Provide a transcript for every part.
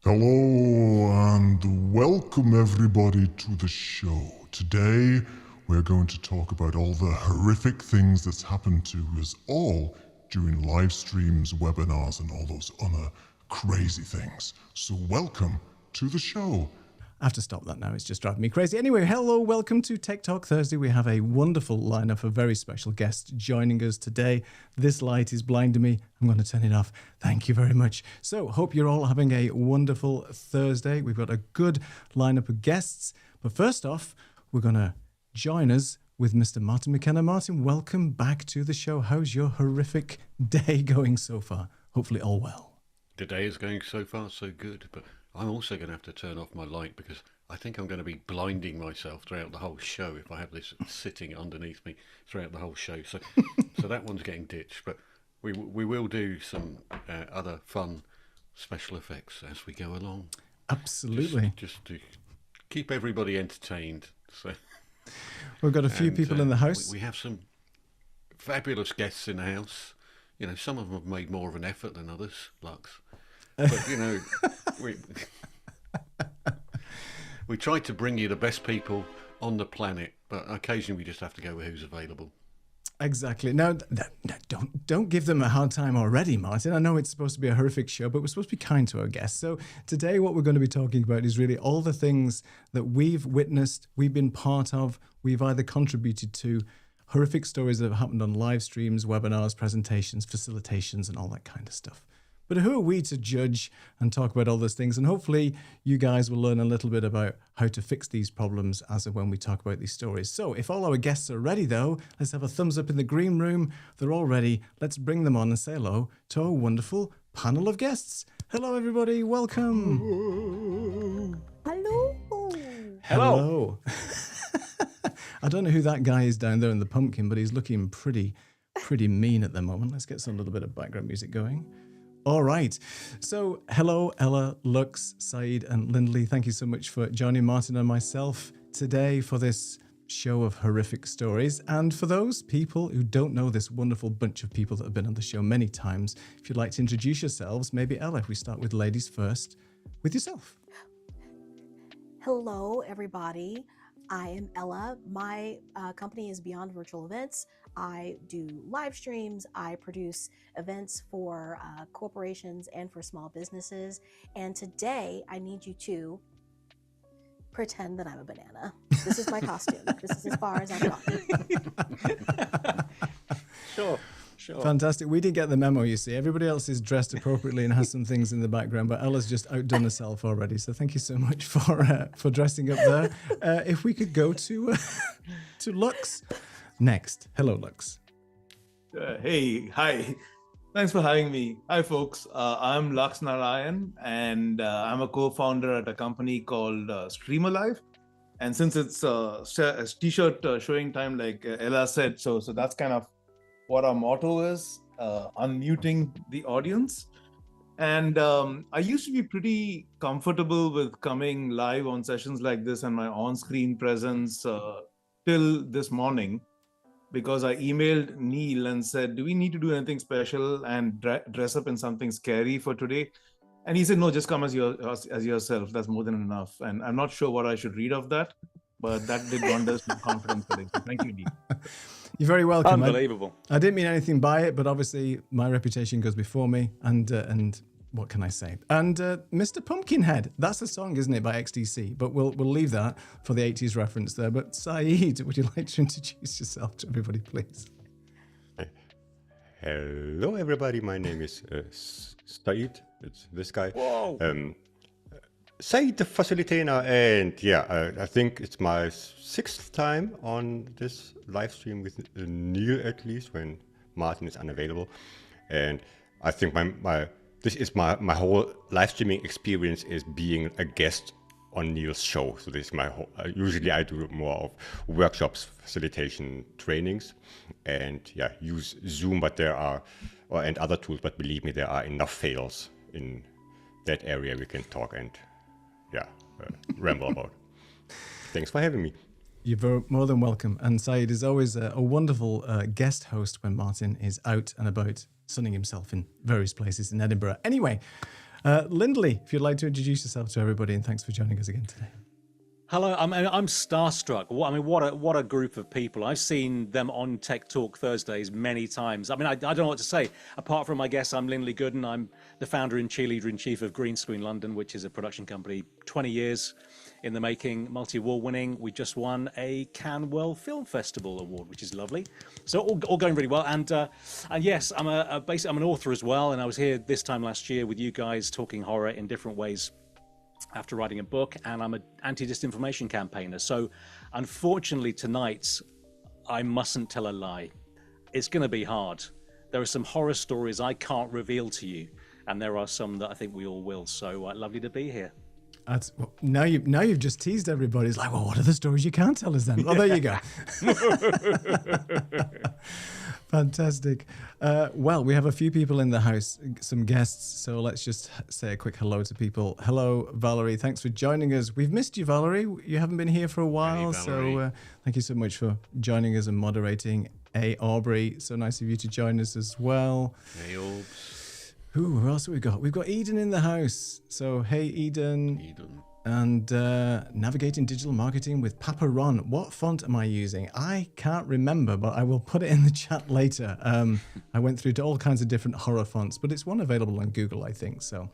Hello and welcome everybody to the show. Today we're going to talk about all the horrific things that's happened to us all during live streams, webinars and all those other crazy things. So welcome to the show. I have to stop that now. It's just driving me crazy. Anyway, hello, welcome to Tech Talk Thursday. We have a wonderful lineup of very special guests joining us today. This light is blinding me. I'm going to turn it off. Thank you very much. So, hope you're all having a wonderful Thursday. We've got a good lineup of guests. But first off, we're going to join us with Mr. Martin McKenna. Martin, welcome back to the show. How's your horrific day going so far? Hopefully all well. The day is going so far so good, but I'm also going to have to turn off my light because I think I'm going to be blinding myself throughout the whole show if I have this sitting underneath me throughout the whole show. So that one's getting ditched, but we will do some other fun special effects as we go along. Absolutely. Just to keep everybody entertained. So we've got a few people in the house. We have some fabulous guests in the house. You know, some of them have made more of an effort than others, Lux. But, you know, we try to bring you the best people on the planet, but occasionally we just have to go with who's available. Exactly. Now, don't give them a hard time already, Martin. I know it's supposed to be a horrific show, but we're supposed to be kind to our guests. So today what we're going to be talking about is really all the things that we've witnessed, we've been part of, we've either contributed to, horrific stories that have happened on live streams, webinars, presentations, facilitations, and all that kind of stuff. But who are we to judge and talk about all those things? And hopefully you guys will learn a little bit about how to fix these problems as of when we talk about these stories. So if all our guests are ready, though, let's have a thumbs up in the green room. They're all ready. Let's bring them on and say hello to our wonderful panel of guests. Hello, everybody. Welcome. Hello. Hello. I don't know who that guy is down there in the pumpkin, but he's looking pretty mean at the moment. Let's get some little bit of background music going. All right. So, hello, Ella, Lux, Saeed, and Lindley. Thank you so much for joining Martin and myself today for this show of horrific stories. And for those people who don't know this wonderful bunch of people that have been on the show many times, if you'd like to introduce yourselves, maybe Ella, if we start with ladies first, with yourself. Hello, everybody. I am Ella. My company is Beyond Virtual Events. I do live streams. I produce events for corporations and for small businesses. And today I need you to pretend that I'm a banana. This is my costume. This is as far as I'm going. Sure. Fantastic. We didn't get the memo, you see. Everybody else is dressed appropriately and has some things in the background, but Ella's just outdone herself already. So thank you so much for dressing up there. If we could go to Lux next. Hello, Lux. Hey, hi. Thanks for having me. Hi, folks. I'm Lux Narayan, and I'm a co-founder at a company called Streamer Live. And since it's a t-shirt showing time, like Ella said, so that's kind of what our motto is, unmuting the audience. And I used to be pretty comfortable with coming live on sessions like this and my on-screen presence till this morning, because I emailed Neil and said, do we need to do anything special and dress up in something scary for today? And he said, no, just come as yourself. That's more than enough. And I'm not sure what I should read of that, but that did wonders for confidence today. So thank you, Neil. You're very welcome. Unbelievable. I didn't mean anything by it, but obviously my reputation goes before me. And what can I say? And Mr. Pumpkinhead, that's a song, isn't it, by XTC? But we'll leave that for the 80s reference there. But Saeed, would you like to introduce yourself to everybody, please? Hello, everybody. My name is Saeed. It's this guy. Whoa. Saeed, the facilitator, and I think it's my 6th time on this live stream with Neil, at least when Martin is unavailable. And I think this is my whole live streaming experience is being a guest on Neil's show. So this is my whole. Usually I do more of workshops, facilitation, trainings, and use Zoom, but and other tools. But believe me, there are enough fails in that area we can talk and ramble about. Thanks for having me. You're more than welcome. And Saeed is always a wonderful guest host when Martin is out and about, sunning himself in various places in Edinburgh. Anyway, Lindley, if you'd like to introduce yourself to everybody, and thanks for joining us again today. Hello, I'm starstruck. What a group of people! I've seen them on Tech Talk Thursdays many times. I mean, I don't know what to say. Apart from, I guess, I'm Lindley Gooden. I'm the founder and cheerleader in chief of Green Screen London, which is a production company, 20 years in the making, multi-award winning. We just won a Cannes World Film Festival award, which is lovely. So all going really well. And yes, I'm I'm an author as well. And I was here this time last year with you guys talking horror in different ways after writing a book, and I'm an anti-disinformation campaigner. So unfortunately tonight, I mustn't tell a lie. It's going to be hard. There are some horror stories I can't reveal to you, and there are some that I think we all will. So lovely to be here. Now you've just teased everybody. It's like, well, what are the stories you can't tell us then? Well, there you go. Fantastic. Well, we have a few people in the house, some guests, so let's just say a quick hello to people. Hello, Valerie. Thanks for joining us. We've missed you, Valerie. You haven't been here for a while, so thank you so much for joining us and moderating. A. Aubrey, so nice of you to join us as well. Hey, Orbs. Who else have we got? We've got Eden in the house. So, hey, Eden. Eden. And navigating digital marketing with Papa Ron. What font am I using? I can't remember, but I will put it in the chat later. I went through to all kinds of different horror fonts, but it's one available on Google, I think. So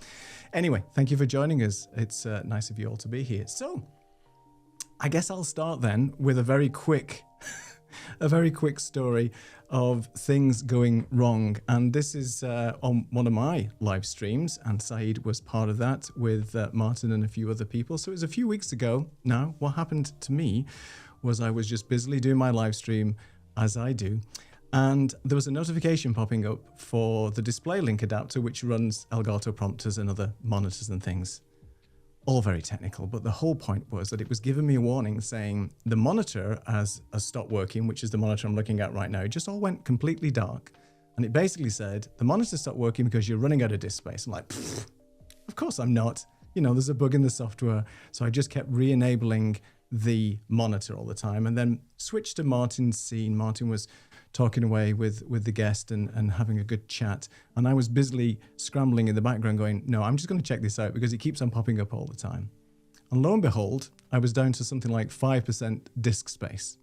anyway, thank you for joining us. It's nice of you all to be here. So I guess I'll start then with a very quick story of things going wrong. And this is on one of my live streams, and Saeed was part of that with Martin and a few other people. So it was a few weeks ago now. What happened to me was I was just busily doing my live stream, as I do, and there was a notification popping up for the display link adapter, which runs Elgato prompters and other monitors and things. All very technical, but the whole point was that it was giving me a warning saying the monitor has stopped working, which is the monitor I'm looking at right now. It just all went completely dark. And it basically said, the monitor stopped working because you're running out of disk space. I'm like, of course I'm not. You know, there's a bug in the software. So I just kept re-enabling the monitor all the time and then switched to Martin's scene. Martin was talking away with the guest and having a good chat. And I was busily scrambling in the background going, no, I'm just going to check this out because it keeps on popping up all the time. And lo and behold, I was down to something like 5% disk space.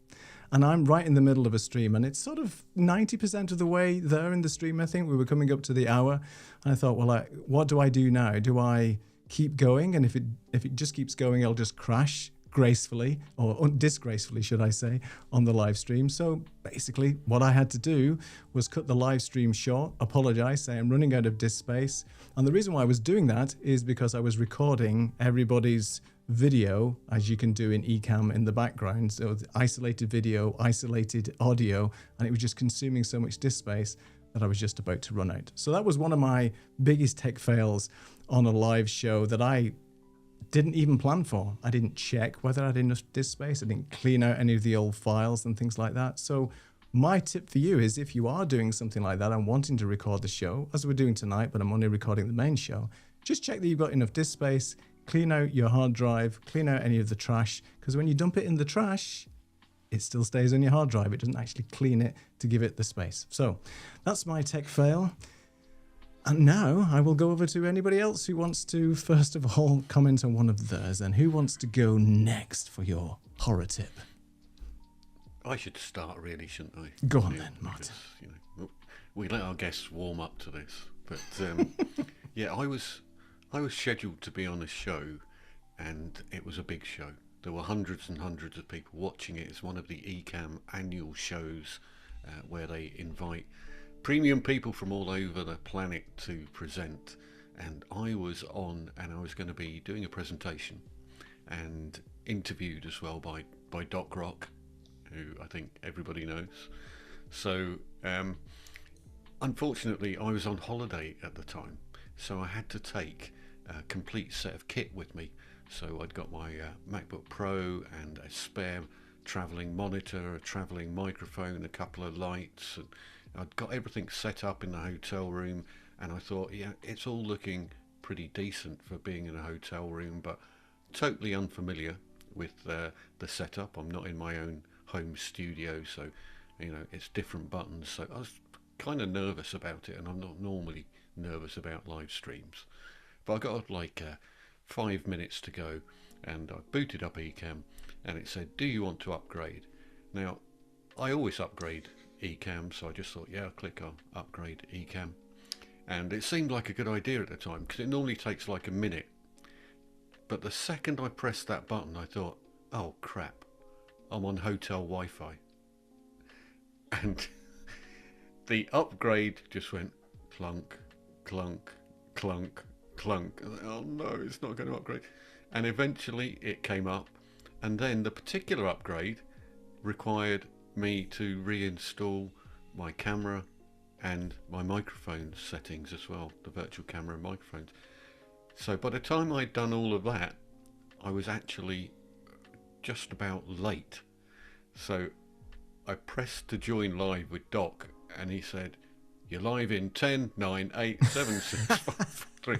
And I'm right in the middle of a stream, and it's sort of 90% of the way there in the stream, I think. We were coming up to the hour. And I thought, well, what do I do now? Do I keep going? And if it just keeps going, I'll just crash gracefully, or disgracefully, should I say, on the live stream. So basically what I had to do was cut the live stream short, apologize, say I'm running out of disk space. And the reason why I was doing that is because I was recording everybody's video, as you can do in Ecamm in the background. So isolated video, isolated audio, and it was just consuming so much disk space that I was just about to run out. So that was one of my biggest tech fails on a live show that I didn't even plan for. I didn't check whether I had enough disk space. I didn't clean out any of the old files and things like that. So my tip for you is if you are doing something like that and wanting to record the show, as we're doing tonight, but I'm only recording the main show, just check that you've got enough disk space, clean out your hard drive, clean out any of the trash, because when you dump it in the trash, it still stays on your hard drive. It doesn't actually clean it to give it the space. So that's my tech fail. And now I will go over to anybody else who wants to, first of all, comment on one of theirs. And who wants to go next for your horror tip? I should start, really, shouldn't I? Go on then, Martin. Because, we let our guests warm up to this. But yeah, I was scheduled to be on a show, and it was a big show. There were hundreds and hundreds of people watching it. It's one of the Ecamm annual shows where they invite premium people from all over the planet to present, and I was on, and I was going to be doing a presentation and interviewed as well by Doc Rock, who I think everybody knows. So unfortunately I was on holiday at the time, so I had to take a complete set of kit with me. So I'd got my MacBook Pro and a spare travelling monitor, a travelling microphone, a couple of lights, and I'd got everything set up in the hotel room, and I thought, yeah, it's all looking pretty decent for being in a hotel room, but totally unfamiliar with the setup. I'm not in my own home studio, so it's different buttons. So I was kind of nervous about it, and I'm not normally nervous about live streams. But I got like 5 minutes to go, and I booted up Ecamm, and it said, "Do you want to upgrade?" Now, I always upgrade Ecamm, so I just thought, yeah, I'll click on upgrade Ecamm. And it seemed like a good idea at the time, because it normally takes like a minute. But the second I pressed that button, I thought, oh crap, I'm on hotel Wi-Fi. And the upgrade just went clunk, clunk, clunk, clunk. Oh no, it's not going to upgrade. And eventually it came up, and then the particular upgrade required me to reinstall my camera and my microphone settings as well, the virtual camera and microphones. So by the time I'd done all of that, I was actually just about late. So I pressed to join live with Doc, and he said, "You're live in 10, 9, 8, 7, 6, 5, 3.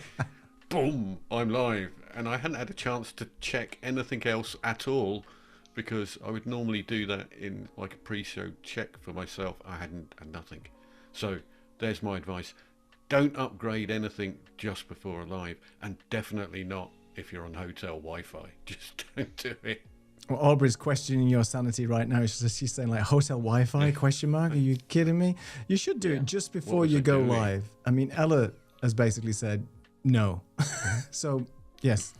Boom, I'm live. And I hadn't had a chance to check anything else at all, because I would normally do that in like a pre-show check for myself. I hadn't had nothing. So there's my advice. Don't upgrade anything just before a live, and definitely not if you're on hotel Wi-Fi. Just don't do it. Well, Aubrey's questioning your sanity right now. She's saying like hotel Wi-Fi question mark. Are you kidding me? You should do it just before you go live. I mean, Ella has basically said no. So yes,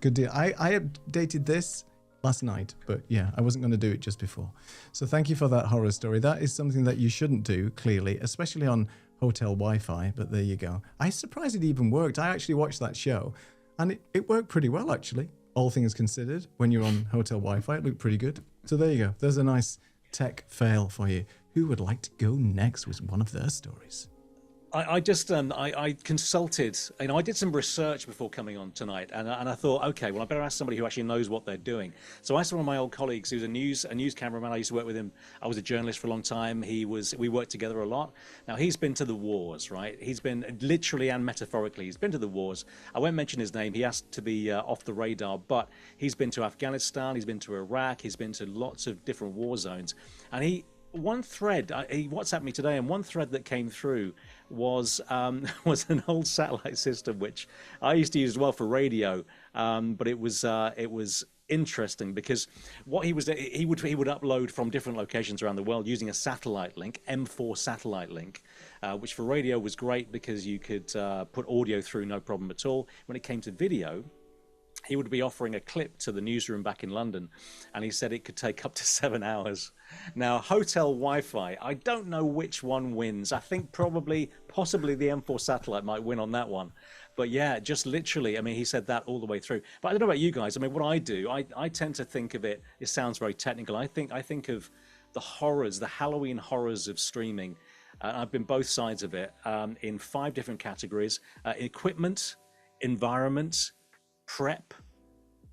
good deal. I updated this last night, but yeah, I wasn't going to do it just before. So thank you for that horror story. That is something that you shouldn't do, clearly, especially on hotel Wi-Fi, but there you go. I'm surprised it even worked. I actually watched that show, and it worked pretty well, actually. All things considered, when you're on hotel Wi-Fi, it looked pretty good. So there you go. There's a nice tech fail for you. Who would like to go next with one of their stories? I just I consulted, I did some research before coming on tonight, and I thought, okay, well, I better ask somebody who actually knows what they're doing. So I asked one of my old colleagues who's a news cameraman. I used to work with him. I was a journalist for a long time. We worked together a lot. Now he's been to the wars, right? He's been literally and metaphorically. He's been to the wars. I won't mention his name. He asked to be off the radar, but he's been to Afghanistan. He's been to Iraq. He's been to lots of different war zones, and he WhatsApped me today, and one thread that came through was an old satellite system which I used to use as well for radio, but it was interesting because what he would upload from different locations around the world using a satellite link, M4 satellite link, which for radio was great because you could put audio through no problem at all. When it came to video, he would be offering a clip to the newsroom back in London, and he said it could take up to 7 hours. Now, hotel Wi-Fi, I don't know which one wins. I think possibly the M4 satellite might win on that one. But yeah, just literally, I mean, he said that all the way through. But I don't know about you guys. I mean, what I do, I tend to think of it sounds very technical. I think of the horrors, the Halloween horrors of streaming. I've been both sides of it in 5 different categories: equipment, environment, prep,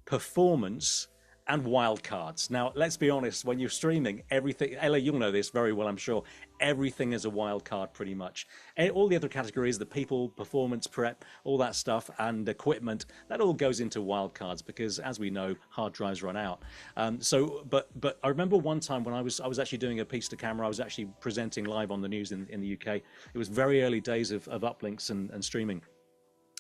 performance, and wildcards. Now, let's be honest, when you're streaming, everything, Ella, you'll know this very well, I'm sure, everything is a wild card pretty much. All the other categories, the people, performance, prep, all that stuff, and equipment, that all goes into wildcards because, as we know, hard drives run out. But I remember one time when I was actually doing a piece to camera, I was actually presenting live on the news in the UK. It was very early days of uplinks and streaming.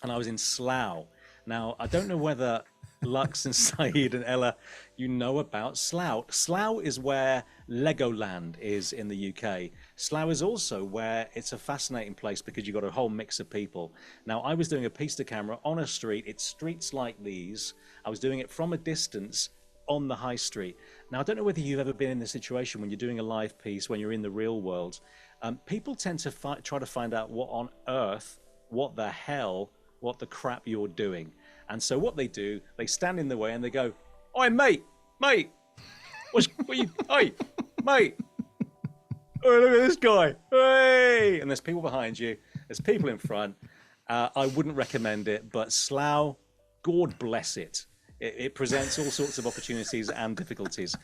And I was in Slough. Now, I don't know whether Lux and Saeed and Ella, you know about Slough. Slough is where Legoland is in the UK. Slough is also where it's a fascinating place because you've got a whole mix of people. Now, I was doing a piece to camera on a street. It's streets like these. I was doing it from a distance on the high street. Now, I don't know whether you've ever been in a situation when you're doing a live piece, when you're in the real world. People tend to try to find out what on earth, what the hell, what the crap you're doing. And so what they do, they stand in the way and they go, "Oi, mate, what you, oi, mate, oh, look at this guy, hey!" And there's people behind you, there's people in front. I wouldn't recommend it, but Slough, God bless it. It presents all sorts of opportunities and difficulties.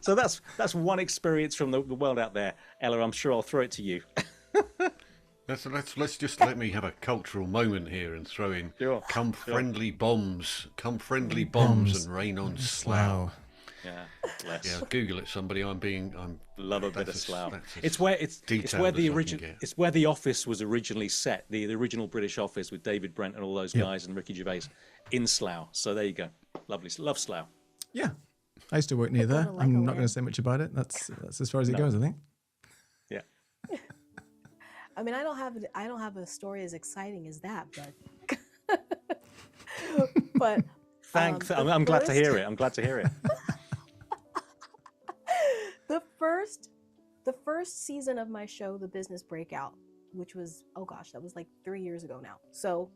So that's one experience from the world out there. Ella, I'm sure I'll throw it to you. Let's just let me have a cultural moment here and throw in friendly bombs and rain on Slough. Yeah, bless. Yeah, Google it, somebody. I'm Love a bit of that's Slough. that's as It's where detailed the as I can original get. it's where the Office was originally set. The original British Office with David Brent and all those guys and Ricky Gervais in Slough. So there you go. Lovely, love Slough. Yeah, I used to work near Go there. to I'm not going to Legoland. say much about it. That's as far as it goes, I think. Yeah. I mean, I don't have a story as exciting as that, but but Thanks. the I'm glad to first- hear it. I'm glad to hear it. the first season of my show, The Business Breakout, which was, oh gosh, that was like 3 years ago now. So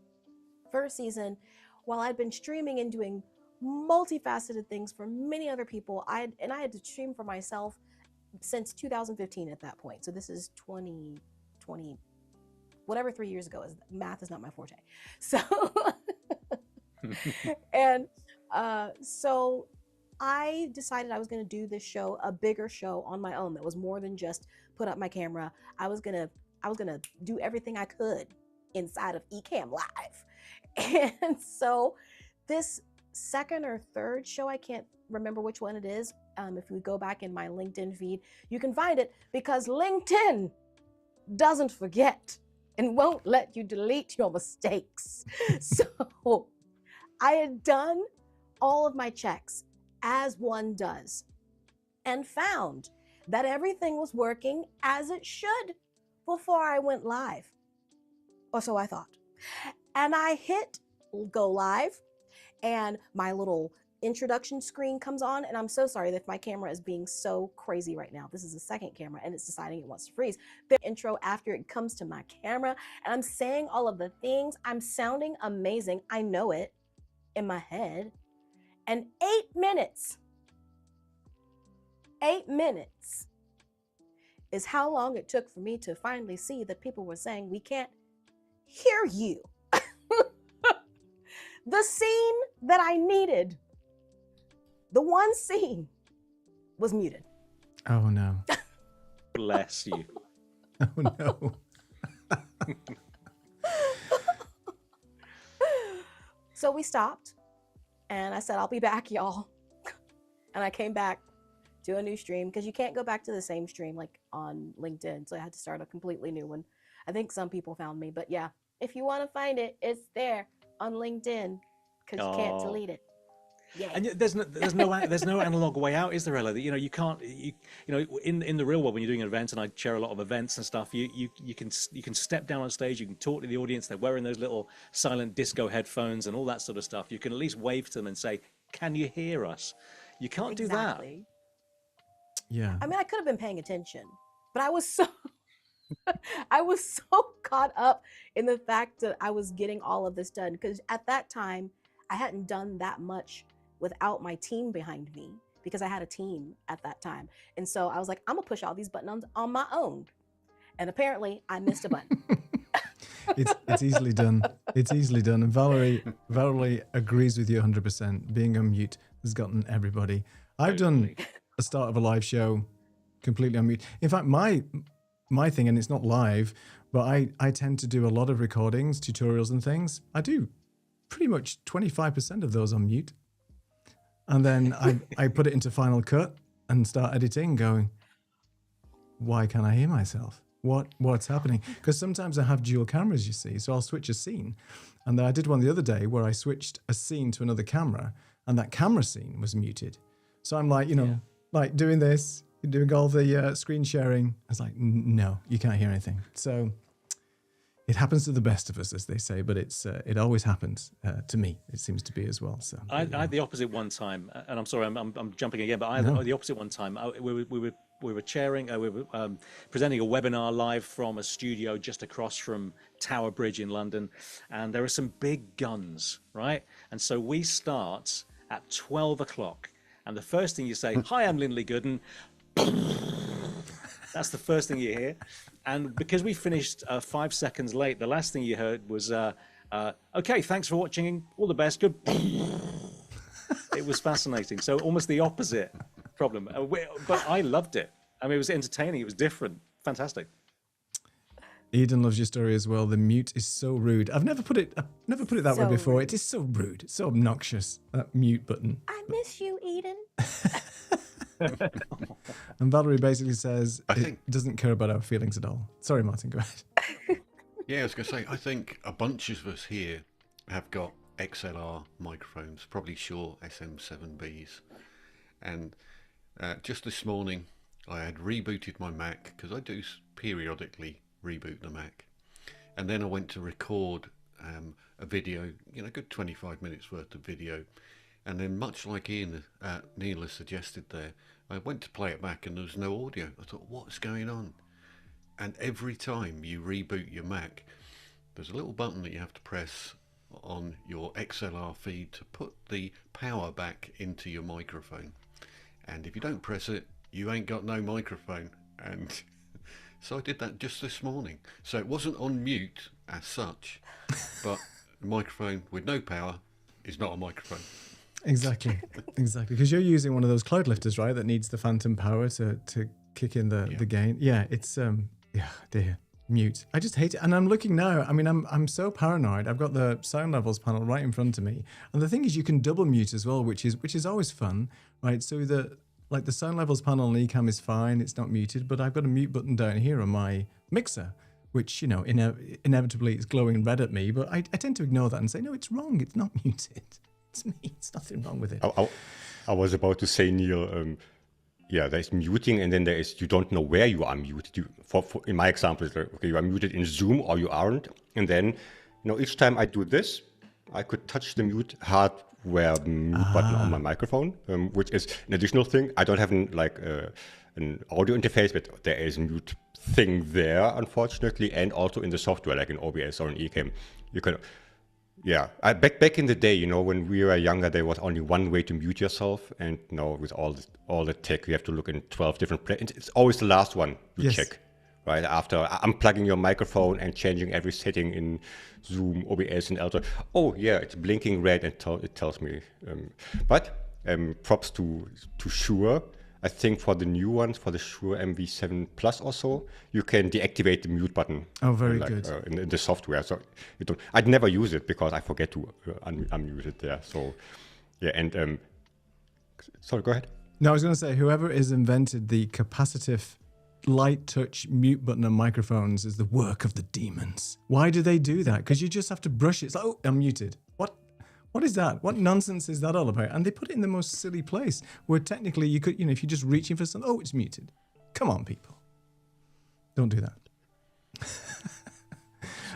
first season, while I'd been streaming and doing multifaceted things for many other people, I had to stream for myself since 2015 at that point. So this is 2020, whatever 3 years ago is. Math is not my forte. So and so I decided I was going to do this show, a bigger show on my own that was more than just put up my camera. I was gonna do everything I could inside of Ecamm Live. And so this second or third show, I can't remember which one it is. If we go back in my LinkedIn feed, you can find it, because LinkedIn doesn't forget and won't let you delete your mistakes. So I had done all of my checks as one does and found that everything was working as it should before I went live. Or so I thought. And I hit go live, and my little introduction screen comes on, and I'm so sorry if my camera is being so crazy right now. This is the second camera and it's deciding it wants to freeze. The intro after it comes to my camera, and I'm saying all of the things. I'm sounding amazing. I know it in my head. And 8 minutes is how long it took for me to finally see that people were saying, we can't hear you. The scene that I needed, the one scene, was muted. Oh no. Bless you. Oh no. So we stopped, and I said, I'll be back, y'all. And I came back to a new stream, because you can't go back to the same stream like on LinkedIn. So I had to start a completely new one. I think some people found me, but yeah, if you want to find it, it's there on LinkedIn, because you can't Oh. delete it. Yeah. And there's no analog way out, is there, Ella? You know, you can't. You know, in the real world, when you're doing an event, and I chair a lot of events and stuff, you can step down on stage, you can talk to the audience. They're wearing those little silent disco headphones and all that sort of stuff. You can at least wave to them and say, "Can you hear us?" You can't do that. Exactly. Yeah. I mean, I could have been paying attention, but I was so I was so caught up in the fact that I was getting all of this done, because at that time I hadn't done that much without my team behind me, because I had a team at that time. And so I was like, I'm gonna push all these buttons on my own. And apparently I missed a button. It's easily done. It's easily done. And Valerie agrees with you 100%. Being on mute has gotten everybody. I've done a start of a live show completely on mute. In fact, my thing, and it's not live, but I tend to do a lot of recordings, tutorials and things. I do pretty much 25% of those on mute. And then I put it into Final Cut and start editing, going, why can't I hear myself? What's happening? Because sometimes I have dual cameras, you see, so I'll switch a scene. And then I did one the other day where I switched a scene to another camera, and that camera scene was muted. So I'm like, like doing this, doing all the screen sharing. I was like, no, you can't hear anything. So it happens to the best of us, as they say, but it always happens to me. It seems to be as well. So I had the opposite one time, and I'm sorry, I'm jumping again, but I had the opposite one time. We were chairing, we were presenting a webinar live from a studio just across from Tower Bridge in London, and there are some big guns, right? And so we start at 12 o'clock, and the first thing you say, "Hi, I'm Lindley Gooden." That's the first thing you hear. And because we finished 5 seconds late, the last thing you heard was, okay, thanks for watching. All the best. Good. It was fascinating. So almost the opposite problem. But I loved it. I mean, it was entertaining. It was different. Fantastic. Eden loves your story as well. The mute is so rude. I've never put it that way So before. rude. It is so rude. It's so obnoxious, that mute button. I miss you, Eden. And Valerie basically says I it think- doesn't care about our feelings at all. Sorry, Martin, go ahead. Yeah, I was going to say, I think a bunch of us here have got XLR microphones, probably Shure SM7Bs. And just this morning, I had rebooted my Mac, because I do periodically reboot the Mac. And then I went to record a video, you know, a good 25 minutes worth of video. And then much like Neil has suggested there, I went to play it back and there was no audio. I thought, what's going on? And every time you reboot your Mac, there's a little button that you have to press on your XLR feed to put the power back into your microphone. And if you don't press it, you ain't got no microphone. And so I did that just this morning. So it wasn't on mute as such, but a microphone with no power is not a microphone. Exactly. Because you're using one of those cloud lifters, right? That needs the phantom power to kick in the gain. Yeah, it's dear. Mute. I just hate it. And I'm looking now. I mean, I'm so paranoid. I've got the sound levels panel right in front of me. And the thing is you can double mute as well, which is always fun, right? So the sound levels panel on Ecamm is fine, it's not muted, but I've got a mute button down here on my mixer, which, you know, inevitably is glowing red at me, but I tend to ignore that and say, no, it's wrong, it's not muted. It's me, it's nothing wrong with it. I was about to say, Neil, there's muting, and then there is, you don't know where you are muted. In my example, it's like, okay, you are muted in Zoom or you aren't. And then, you know, each time I do this, I could touch the mute hardware mute button on my microphone, which is an additional thing. I don't have an audio interface, but there is a mute thing there, unfortunately, and also in the software, like in OBS or in Ecamm. You can. Yeah, back in the day, you know, when we were younger, there was only one way to mute yourself, and now with all the tech, you have to look in 12 different places. It's always the last one you check, right? After unplugging your microphone and changing every setting in Zoom, OBS, and Alto. Oh yeah, it's blinking red, and it tells me. But props to Shure. I think for the new ones, for the Shure MV7 Plus or so, you can deactivate the mute button. Oh, very good. In the software. So I'd never use it because I forget to unmute it there. So, yeah, and sorry, go ahead. No, I was going to say, whoever has invented the capacitive light touch mute button on microphones is the work of the demons. Why do they do that? Because you just have to brush it. It's like, oh, I'm muted. What is that? What nonsense is that all about? And they put it in the most silly place where technically you could, you know, if you're just reaching for something, oh, it's muted. Come on, people. Don't do that.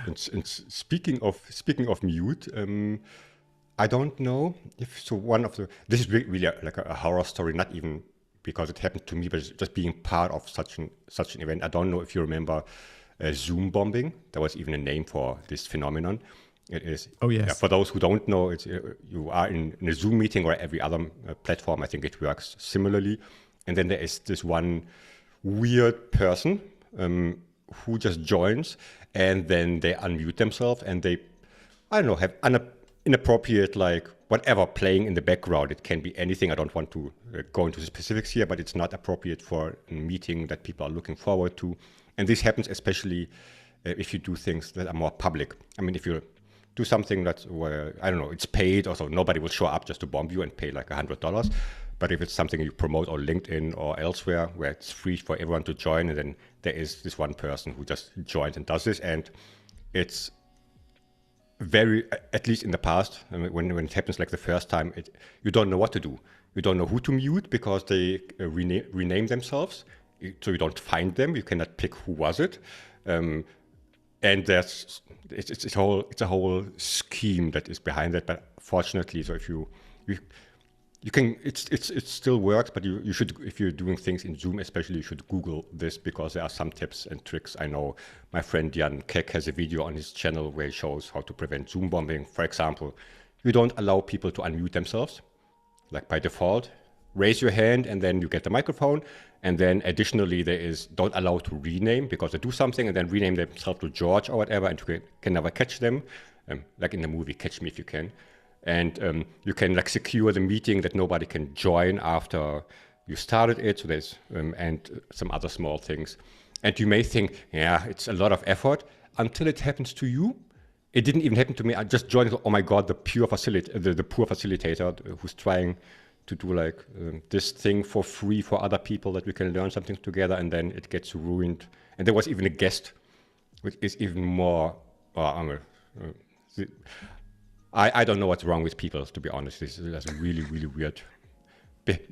and speaking of mute, I don't know if this is really like a horror story, not even because it happened to me, but just being part of such an event. I don't know if you remember Zoom bombing. There was even a name for this phenomenon. It is. Oh, yes. Yeah, for those who don't know, it's you are in a Zoom meeting or every other platform. I think it works similarly. And then there is this one weird person who just joins, and then they unmute themselves, and they, I don't know, have inappropriate, like, whatever playing in the background. It can be anything. I don't want to go into the specifics here, but it's not appropriate for a meeting that people are looking forward to. And this happens especially if you do things that are more public. I mean, if you do something that's where, I don't know, it's paid, or so nobody will show up just to bomb you and pay like $100. But if it's something you promote on LinkedIn or elsewhere where it's free for everyone to join, and then there is this one person who just joins and does this, and it's very, at least in the past, I mean, when it happens like the first time, you don't know what to do. You don't know who to mute because they rename themselves, so you don't find them. You cannot pick who was it. And it's a whole scheme that is behind that. But fortunately, so if you can, it still works. But you should, if you're doing things in Zoom, especially, you should Google this, because there are some tips and tricks. I know my friend Jan Keck has a video on his channel where he shows how to prevent Zoom bombing. For example, you don't allow people to unmute themselves, like by default. Raise your hand and then you get the microphone. And then additionally, there is don't allow to rename, because they do something and then rename themselves to George or whatever, and you can never catch them, like in the movie Catch Me If You Can. And you can like secure the meeting that nobody can join after you started it. So there's and some other small things. And you may think, yeah, it's a lot of effort until it happens to you. It didn't even happen to me. I just joined. Oh my God, the poor facilitator who's trying to do like this thing for free for other people that we can learn something together, and then it gets ruined. And there was even a guest, which is even more. I don't know what's wrong with people, to be honest. This is really, really weird.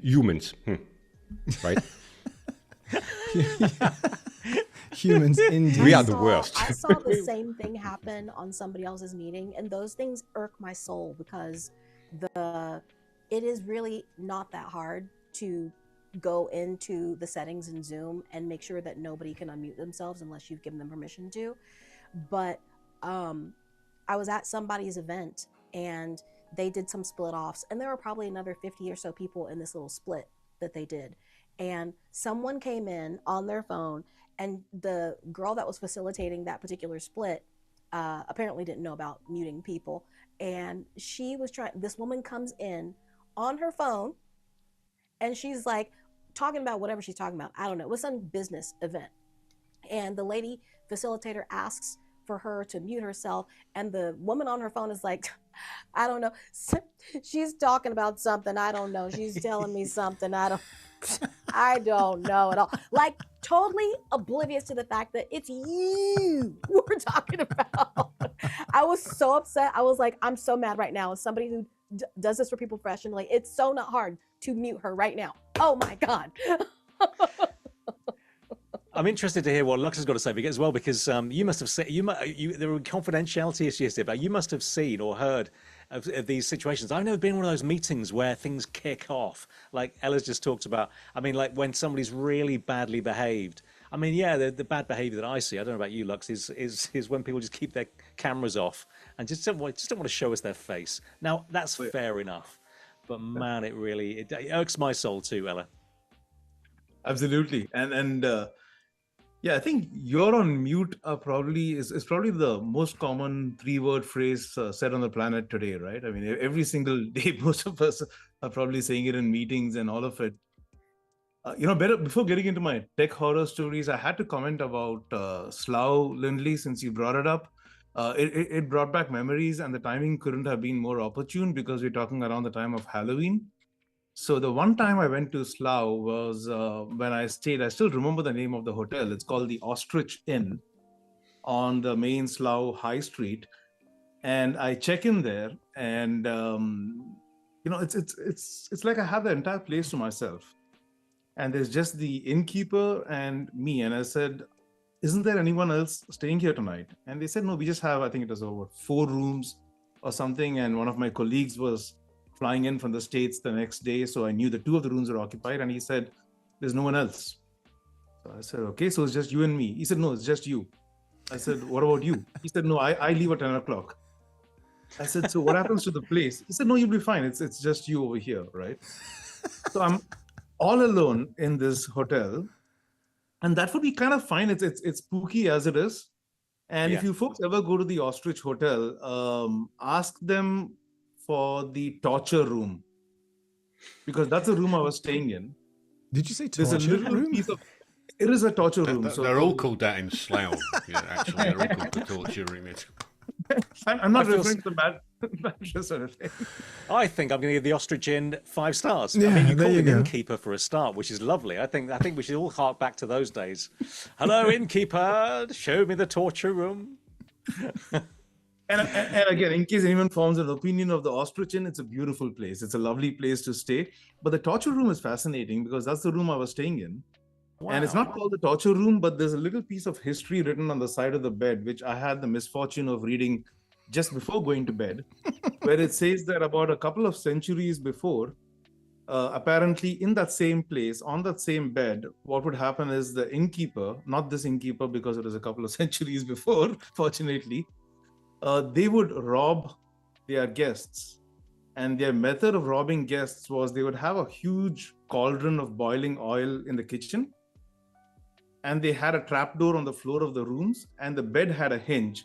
Humans, right? Humans indeed. We are the worst. I saw the same thing happen on somebody else's meeting, and those things irk my soul because it is really not that hard to go into the settings in Zoom and make sure that nobody can unmute themselves unless you've given them permission to. But I was at somebody's event and they did some split offs, and there were probably another 50 or so people in this little split that they did. And someone came in on their phone, and the girl that was facilitating that particular split apparently didn't know about muting people. And she was this woman comes in on her phone and she's like talking about whatever she's talking about. I don't know. It was some business event. And the lady facilitator asks for her to mute herself. And the woman on her phone is like, I don't know. She's talking about something. I don't know. She's telling me something. I don't know at all. Like totally oblivious to the fact that it's you we're talking about. I was so upset. I was like, I'm so mad right now. As somebody who does this for people professionally, it's so not hard to mute her right now. Oh my God. I'm interested to hear what Lux has got to say as well, because you must have seen, there were confidentiality issues here, but you must have seen or heard of these situations. I've never been in one of those meetings where things kick off, like Ella's just talked about. I mean, like when somebody's really badly behaved. I mean, yeah, the bad behavior that I see, I don't know about you, Lux, is when people just keep their cameras off and just don't want to show us their face. Now, that's fair enough, but man, it irks my soul too, Ella. Absolutely. And yeah, I think you're on mute is probably the most common 3-word phrase said on the planet today, right? I mean, every single day, most of us are probably saying it in meetings and all of it. Before getting into my tech horror stories, I had to comment about Slough, Lindley, since you brought it up. It brought back memories, and the timing couldn't have been more opportune because we're talking around the time of Halloween. So the one time I went to Slough was when I stayed. I still remember the name of the hotel. It's called the Ostrich Inn on the main Slough High Street, and I check in there, and it's like I have the entire place to myself, and there's just the innkeeper and me. And I said, "Isn't there anyone else staying here tonight?" And they said, "No, we just have, I think it was over 4 rooms or something." And one of my colleagues was flying in from the States the next day, so I knew that 2 of the rooms were occupied, and he said, "There's no one else." So I said, "Okay, so it's just you and me." He said, "No, it's just you." I said, "What about you?" He said, "No, I leave at 10 o'clock." I said, "So what happens to the place?" He said, "No, you'll be fine. It's just you over here, right?" So I'm all alone in this hotel, and that would be kind of fine. It's spooky as it is. And if you folks ever go to the Ostrich Hotel, ask them for the torture room, because that's the room I was staying in. Did you say torture There's a little room? piece of it is a torture room. They're all called that in Slough. Actually, they're all called the torture room. I'm not referring to the bad mattress or anything. I think I'm going to give the Ostrich Inn 5 stars. Yeah, I mean, you there call you him go. innkeeper for a start, which is lovely. I think we should all hark back to those days. Hello, innkeeper. Show me the torture room. And again, in case anyone forms an opinion of the Ostrich Inn, it's a beautiful place. It's a lovely place to stay. But the torture room is fascinating because that's the room I was staying in. Wow. And it's not called the torture room, but there's a little piece of history written on the side of the bed, which I had the misfortune of reading just before going to bed, where it says that about a couple of centuries before, apparently in that same place, on that same bed, what would happen is the innkeeper, not this innkeeper because it was a couple of centuries before, fortunately, they would rob their guests. And their method of robbing guests was they would have a huge cauldron of boiling oil in the kitchen. And they had a trapdoor on the floor of the rooms, and the bed had a hinge.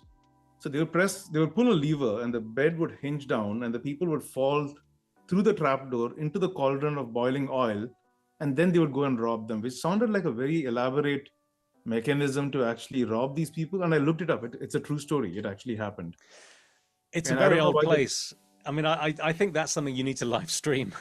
So they would pull a lever, and the bed would hinge down, and the people would fall through the trapdoor into the cauldron of boiling oil, and then they would go and rob them, which sounded like a very elaborate mechanism to actually rob these people. And I looked it up. It's a true story. It actually happened. It's And a I very don't know old why place. I mean, I think that's something you need to live stream.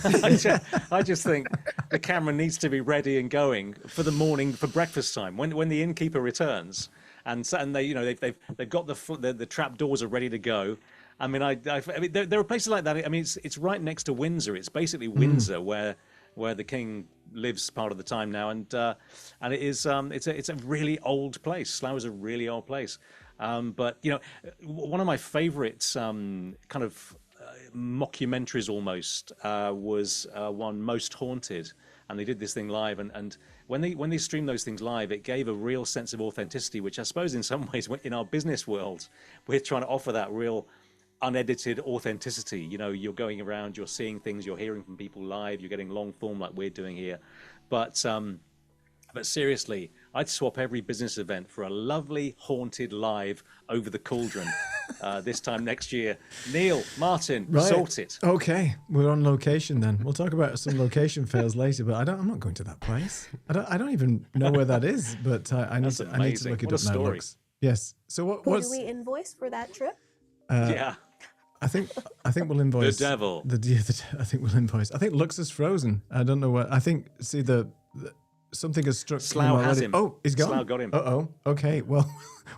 I just think the camera needs to be ready and going for the morning, for breakfast time, when the innkeeper returns, and they, you know, they've got the trap doors are ready to go. I mean, I mean, there are places like that. I mean, it's right next to Windsor. It's basically Windsor where the king lives part of the time now, and it is it's a really old place. Slough is a really old place. But you know, one of my favourite kind of mockumentaries almost was one Most Haunted, and they did this thing live. And when they streamed those things live, it gave a real sense of authenticity, which I suppose in some ways in our business world we're trying to offer that real unedited authenticity. You know, you're going around, you're seeing things, you're hearing from people live, you're getting long form like we're doing here, but seriously, I'd swap every business event for a lovely haunted live over the cauldron this time next year. Neil, Martin, sort it. Okay, we're on location then. We'll talk about some location fails later, but I'm not going to that place. I don't even know where that is, but I need to look it What a up now. story. Looks. Yes. So Who what's do we invoice for that trip? Yeah. I think we'll invoice The devil. I think we'll invoice. I think Lux is frozen. I don't know what. I think the something has struck. Slough has him. Oh, he's gone. Slough got him. Okay. Well,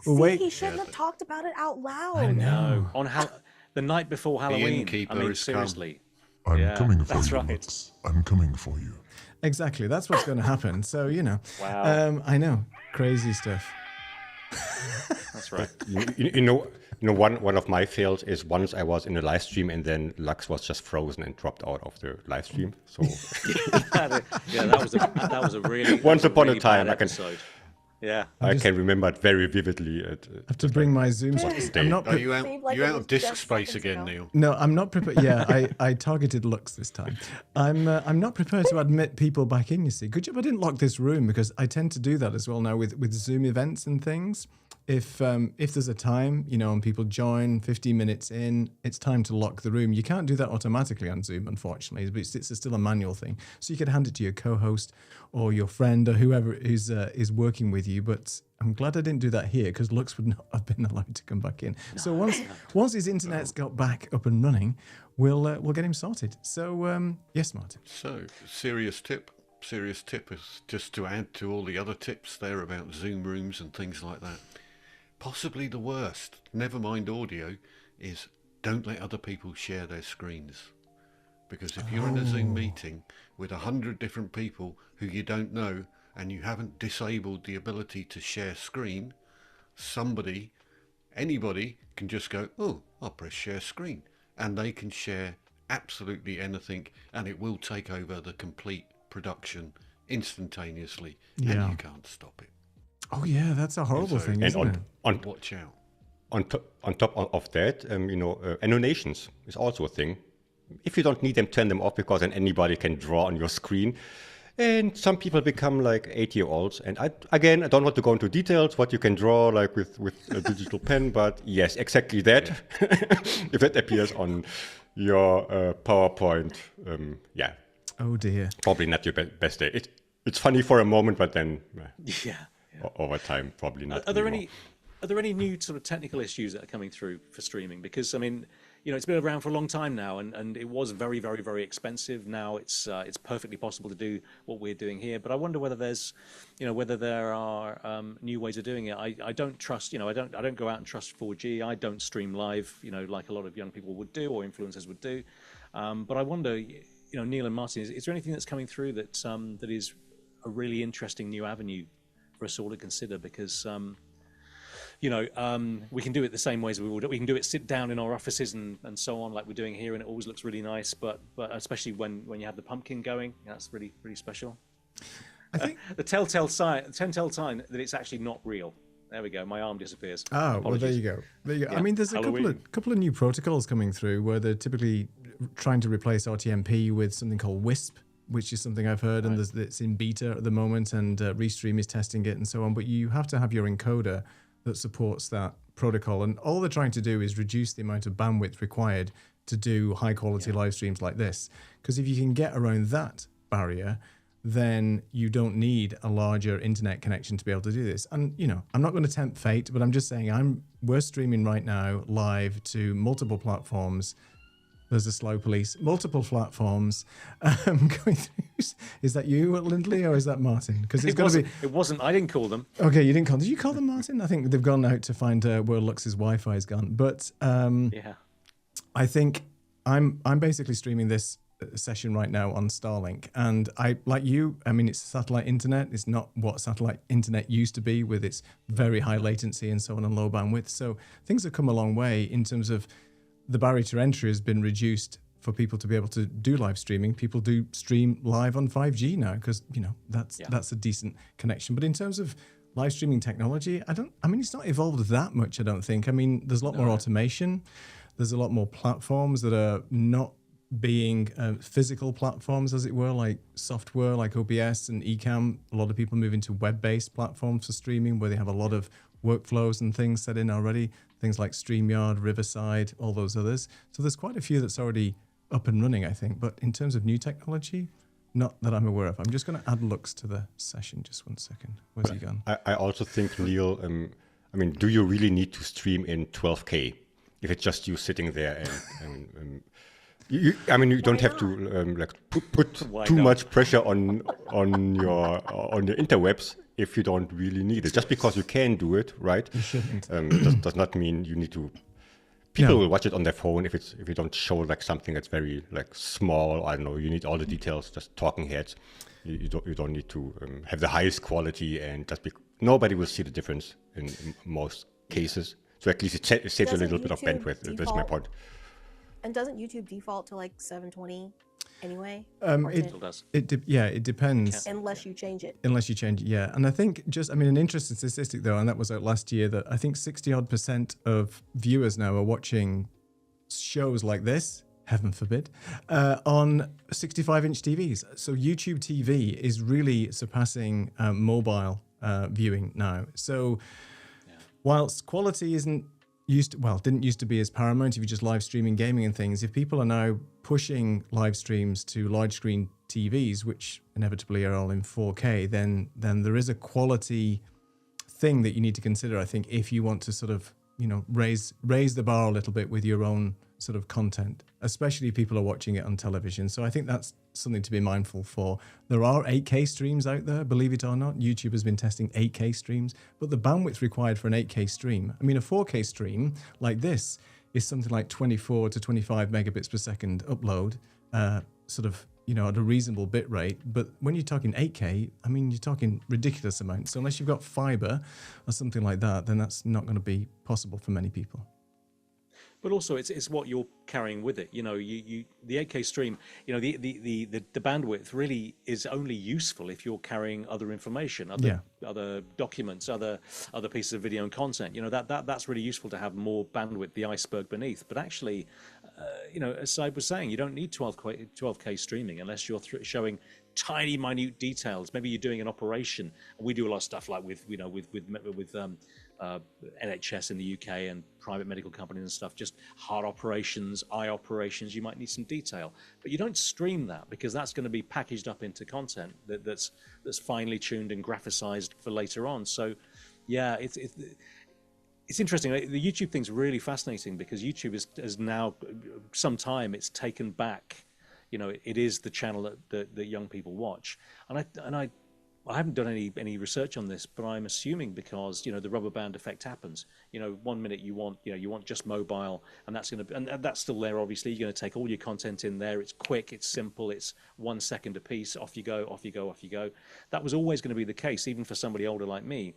we'll See, wait. he shouldn't have talked about it out loud. I know. On the night before Halloween. innkeeper I mean, has come. seriously. I'm coming for that's you, right. Lux. I'm coming for you. Exactly. That's what's going to happen. So you know. Wow. I know. Crazy stuff. That's right. You know, one of my fails is once I was in a live stream and then Lux was just frozen and dropped out of the live stream. So Yeah, that was a really Once upon a really time, bad I can- episode. Yeah. I can remember it very vividly. I have to bring my Zoom. I'm not. Are you out? Seemed like You it out was of disk just space seconds again, ago. Neil? No, I'm not prepared. Yeah, I targeted Lux this time. I'm not prepared to admit people back in. You see, good job I didn't lock this room because I tend to do that as well now with Zoom events and things. If there's a time, you know, and people join 15 minutes in, it's time to lock the room. You can't do that automatically on Zoom, unfortunately, but it's still a manual thing. So you could hand it to your co-host or your friend or whoever is working with you. But I'm glad I didn't do that here because Lux would not have been allowed to come back in. So once his internet's got back up and running, we'll get him sorted. So yes, Martin. So, serious tip is just to add to all the other tips there about Zoom rooms and things like that. Possibly the worst, never mind audio, is don't let other people share their screens. Because if you're in a Zoom meeting with 100 different people who you don't know and you haven't disabled the ability to share screen, anybody can just go, oh, I'll press share screen. And they can share absolutely anything and it will take over the complete production instantaneously Yeah. and you can't stop it. Oh yeah, that's a horrible So- thing, and isn't it? Watch out. on top of that, annotations is also a thing. If you don't need them, turn them off because then anybody can draw on your screen. And some people become like 8-year-olds. And I don't want to go into details what you can draw like with a digital pen, but yes, exactly that. If that appears on your PowerPoint, Oh dear. probably not your best day. It's funny for a moment, but then Yeah. over time, probably not. Are there anymore. are there any new sort of technical issues that are coming through for streaming? Because I mean, you know, it's been around for a long time now, and it was very, very, very expensive. Now it's perfectly possible to do what we're doing here. But I wonder whether there are new ways of doing it. I don't trust, I don't go out and trust 4G. I don't stream live, like a lot of young people would do or influencers would do. But I wonder, Neil and Martin, is there anything that's coming through that that is a really interesting new avenue for us all to consider? Because we can do it the same ways we can do it sit down in our offices and so on like we're doing here, and it always looks really nice, but especially when you have the pumpkin going, that's really, really special. I think. The telltale sign that it's actually not real. There we go, my arm disappears. Oh, well, there you go. Yeah, I mean, there's a couple of new protocols coming through where they're typically trying to replace RTMP with something called WISP, which is something I've heard, and it's in beta at the moment, and Restream is testing it and so on. But you have to have your encoder that supports that protocol, and all they're trying to do is reduce the amount of bandwidth required to do high quality live streams like this. Because if you can get around that barrier, then you don't need a larger internet connection to be able to do this. And, you know, I'm not going to tempt fate, but I'm just saying we're streaming right now live to multiple platforms. There's a slow police, multiple platforms going through. Is that you, Lindley, or is that Martin? Because it's going to be. It wasn't. I didn't call them. Okay, you didn't call. Did you call them Martin? I think they've gone out to find where Lux's Wi-Fi is gone. But Yeah. I think I'm basically streaming this session right now on Starlink, and I like you. I mean, it's satellite internet. It's not what satellite internet used to be, with its very high latency and so on and low bandwidth. So things have come a long way in terms of the barrier to entry has been reduced for people to be able to do live streaming. People do stream live on 5G now because, you know, that's a decent connection. But in terms of live streaming technology, I mean, it's not evolved that much, I don't think. I mean, there's a lot more automation. There's a lot more platforms that are not being physical platforms, as it were, like software, like OBS and Ecamm. A lot of people move into web-based platforms for streaming where they have a lot of workflows and things set in already. Things like StreamYard, Riverside, all those others. So there's quite a few that's already up and running, I think. But in terms of new technology, not that I'm aware of. I'm just going to add Lux to the session. Just 1 second. Where's he gone? I also think, Neil, I mean, do you really need to stream in 12K if it's just you sitting there and I mean, you don't have to like put too much pressure on your interwebs if you don't really need it. Just because you can do it, right? You shouldn't. Does not mean you need to. People will watch it on their phone if you don't show like something that's very like small. I don't know. You need all the details. Just talking heads. You don't need to have the highest quality, and nobody will see the difference in most cases. So at least it saves a little bit of bandwidth. That's my point. And doesn't YouTube default to like 720 anyway? It depends. Unless you change it. Yeah. And I think an interesting statistic though, and that was out last year, that I think 60% of viewers now are watching shows like this, heaven forbid, on 65-inch TVs. So YouTube TV is really surpassing mobile viewing now. So whilst quality didn't used to be as paramount if you're just live streaming gaming and things, if people are now pushing live streams to large screen TVs, which inevitably are all in 4K, then there is a quality thing that you need to consider, I think, if you want to sort of, you know, raise the bar a little bit with your own sort of content, especially if people are watching it on television. So I think that's something to be mindful for. There are 8K streams out there, believe it or not. YouTube has been testing 8K streams, but the bandwidth required for an 8K stream, I mean, a 4K stream like this is something like 24 to 25 megabits per second upload, sort of, you know, at a reasonable bit rate. But when you're talking 8K, I mean, you're talking ridiculous amounts. So unless you've got fiber or something like that, then that's not going to be possible for many people. But also, it's what you're carrying with it. You know, the 8K stream. You know, the bandwidth really is only useful if you're carrying other information, other documents, other pieces of video and content. You know, that's really useful to have more bandwidth, the iceberg beneath. But actually, you know, as Saib was saying, you don't need 12K streaming unless you're showing tiny, minute details. Maybe you're doing an operation. We do a lot of stuff like with NHS in the UK and private medical companies and stuff, just heart operations, eye operations. You might need some detail, but you don't stream that because that's going to be packaged up into content that's finely tuned and graphicized for later on. So, yeah, it's interesting. The YouTube thing's really fascinating because YouTube is now some time it's taken back. You know, it is the channel that young people watch, and I haven't done any research on this, but I'm assuming because, you know, the rubber band effect happens. You know, 1 minute you want just mobile, and that's still there. Obviously, you're going to take all your content in there. It's quick, it's simple, it's 1 second a piece. Off you go, off you go, off you go. That was always going to be the case, even for somebody older like me.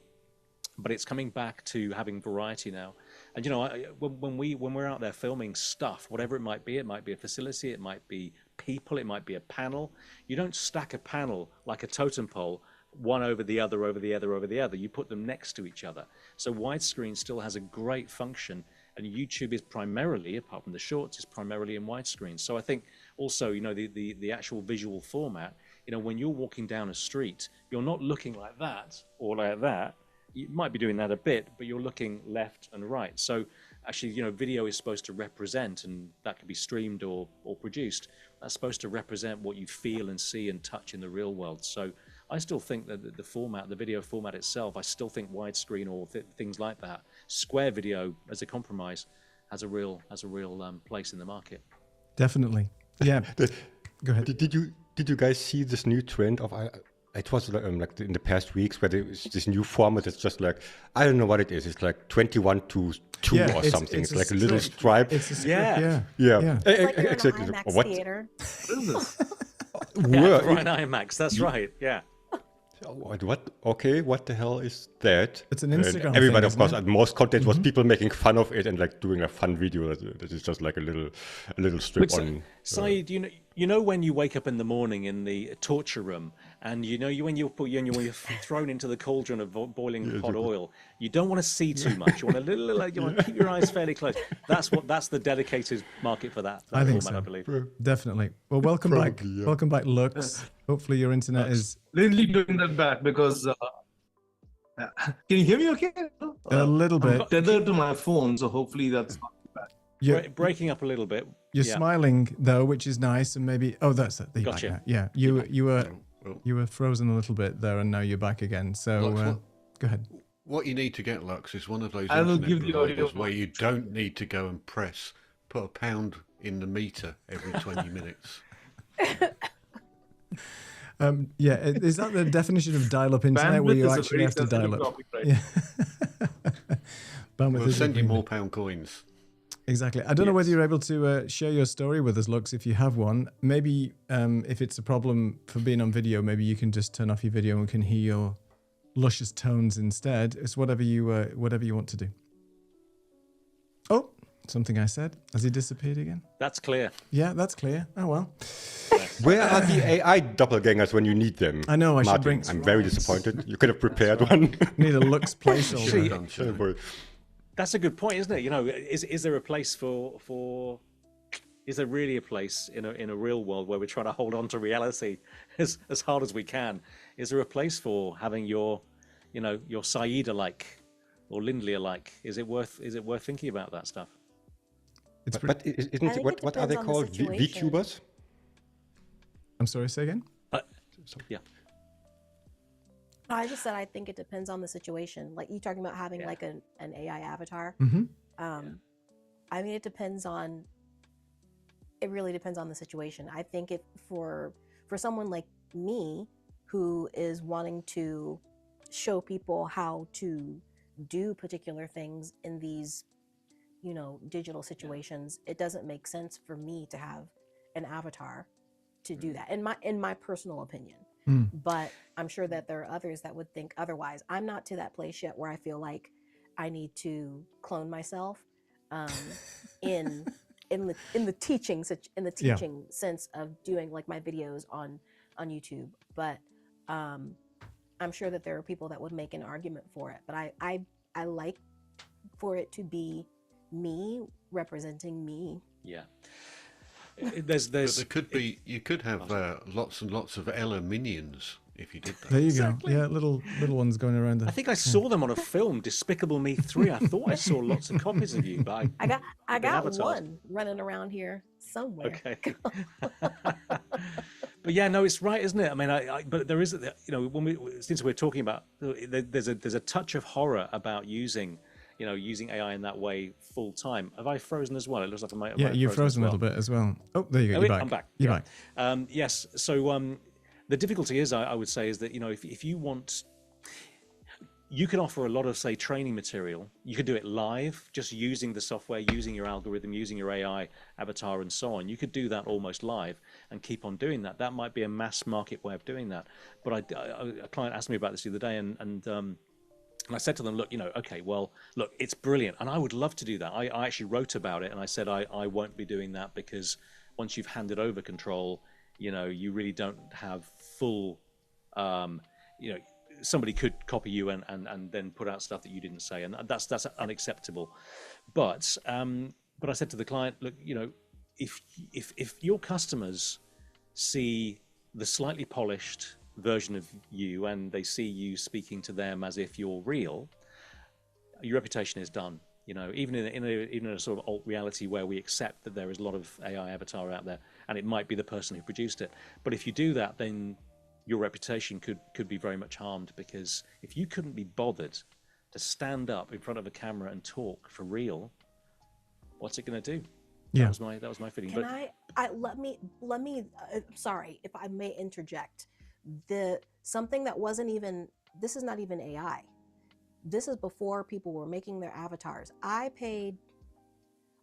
But it's coming back to having variety now. And, you know, when we're out there filming stuff, whatever it might be a facility, it might be people, it might be a panel. You don't stack a panel like a totem pole, one over the other, over the other, over the other. You put them next to each other. So widescreen still has a great function, and YouTube is primarily, apart from the shorts, is primarily in widescreen. So I think also, you know, the actual visual format, you know, when you're walking down a street, you're not looking like that or like that. You might be doing that a bit, but you're looking left and right. So actually, video is supposed to represent, and that can be streamed or produced. That's supposed to represent what you feel and see and touch in the real world. So I still think that the format, the video format itself, I still think widescreen or things like that, square video as a compromise, has a real place in the market. Definitely. Yeah. Go ahead. Did you guys see this new trend of it was like in the past weeks where there is this new format that's just like, I don't know what it is. It's like 21:2 or something. It's like a little stripe. It's a script, Yeah. Yeah. It's like you're in Exactly. an IMAX What? theater. What is this? Yeah, for an IMAX, that's right. Yeah. What? Okay, what the hell is that? It's an And Instagram everybody, thing, of course, isn't and most content was people making fun of it and like doing a fun video that is just like a little strip But on. Saeed, you know when you wake up in the morning in the torture room, and when you're thrown into the cauldron of boiling hot oil, you don't want to see too much. You want you want to keep your eyes fairly closed. That's the dedicated market for that I think format, so. I believe. Definitely. Well, welcome back. Probably, yeah. Welcome back, Lux. Hopefully your internet is Lindley doing that back because can you hear me okay? a little bit. I'm tethered to my phone, so hopefully that's not too bad. You're, Breaking up a little bit. you're Yeah. smiling though, which is nice, and maybe that's it. You're back Gotcha. now. Yeah, you were frozen a little bit there, and now you're back again. So Lux, go ahead. What you need to get, Lux, is one of those I will internet give the audio providers where you don't need to go and put a pound in the meter every 20 minutes. Yeah, is that the definition of dial-up internet where Bandwidth you is a actually very have to dial sensitive up? topic right Yeah. Bandwidth We'll is send you agreement. more pound coins. Exactly. I don't know whether you're able to share your story with us, Lux, if you have one. Maybe if it's a problem for being on video, maybe you can just turn off your video and we can hear your luscious tones instead. It's whatever you want to do. Oh, something I said. Has he disappeared again? That's clear. Yeah, that's clear. Oh, well. Where are the AI doppelgangers when you need them? I know, I should Martin, bring- I'm very disappointed. You could have prepared one. Need a Lux placeholder. Sure. That's a good point, isn't it? Is there a place for is there really a place in a real world where we're trying to hold on to reality as hard as we can? Is there a place for having your Saeed alike or Lindley alike? Is it worth thinking about that stuff? It's but I isn't think what it are they depends on the called? situation. VTubers? I'm sorry, say again? Yeah. I just said I think it depends on the situation. Like you talking about having like an AI avatar. Mm-hmm. I mean, it really depends on the situation. I think if for someone like me who is wanting to show people how to do particular things in these, digital situations, it doesn't make sense for me to have an avatar to do that in my personal opinion. But I'm sure that there are others that would think otherwise. I'm not to that place yet where I feel like I need to clone myself in the teaching sense of doing like my videos on YouTube. But I'm sure that there are people that would make an argument for it. But I like for it to be me representing me. Yeah. But you could have lots and lots of Ella minions if you did that. There you Exactly. go. Yeah, little ones going around. I think I saw them on a film, Despicable Me 3. I thought I saw lots of copies of you, but I got avatars. one running around here somewhere. okay. But yeah, no, it's right, isn't it? I mean, but there is, since we're talking about, there's a touch of horror about using AI in that way full time. Have I frozen as well? It looks like I might. Yeah, you've frozen a little bit as well. Oh, there you go. You're back. I'm back. You're Yeah. back. Yes. So the difficulty is, I would say, is that if you want, you can offer a lot of, say, training material. You could do it live, just using the software, using your algorithm, using your AI avatar, and so on. You could do that almost live and keep on doing that. That might be a mass market way of doing that. But a client asked me about this the other day, and I said to them, look, look, it's brilliant, and I would love to do that. I actually wrote about it, and I said I won't be doing that because once you've handed over control, you really don't have full, somebody could copy you and then put out stuff that you didn't say, and that's unacceptable. But I said to the client, look, if your customers see the slightly polished version of you and they see you speaking to them as if you're real, your reputation is done. You know, even in a sort of alt reality where we accept that there is a lot of AI avatar out there, and it might be the person who produced it. But if you do that, then your reputation could be very much harmed, because if you couldn't be bothered to stand up in front of a camera and talk for real, what's it going to do? Yeah. That was my feeling. Can let me sorry if I may interject. Something that wasn't even, this is not even AI. This is before people were making their avatars. I paid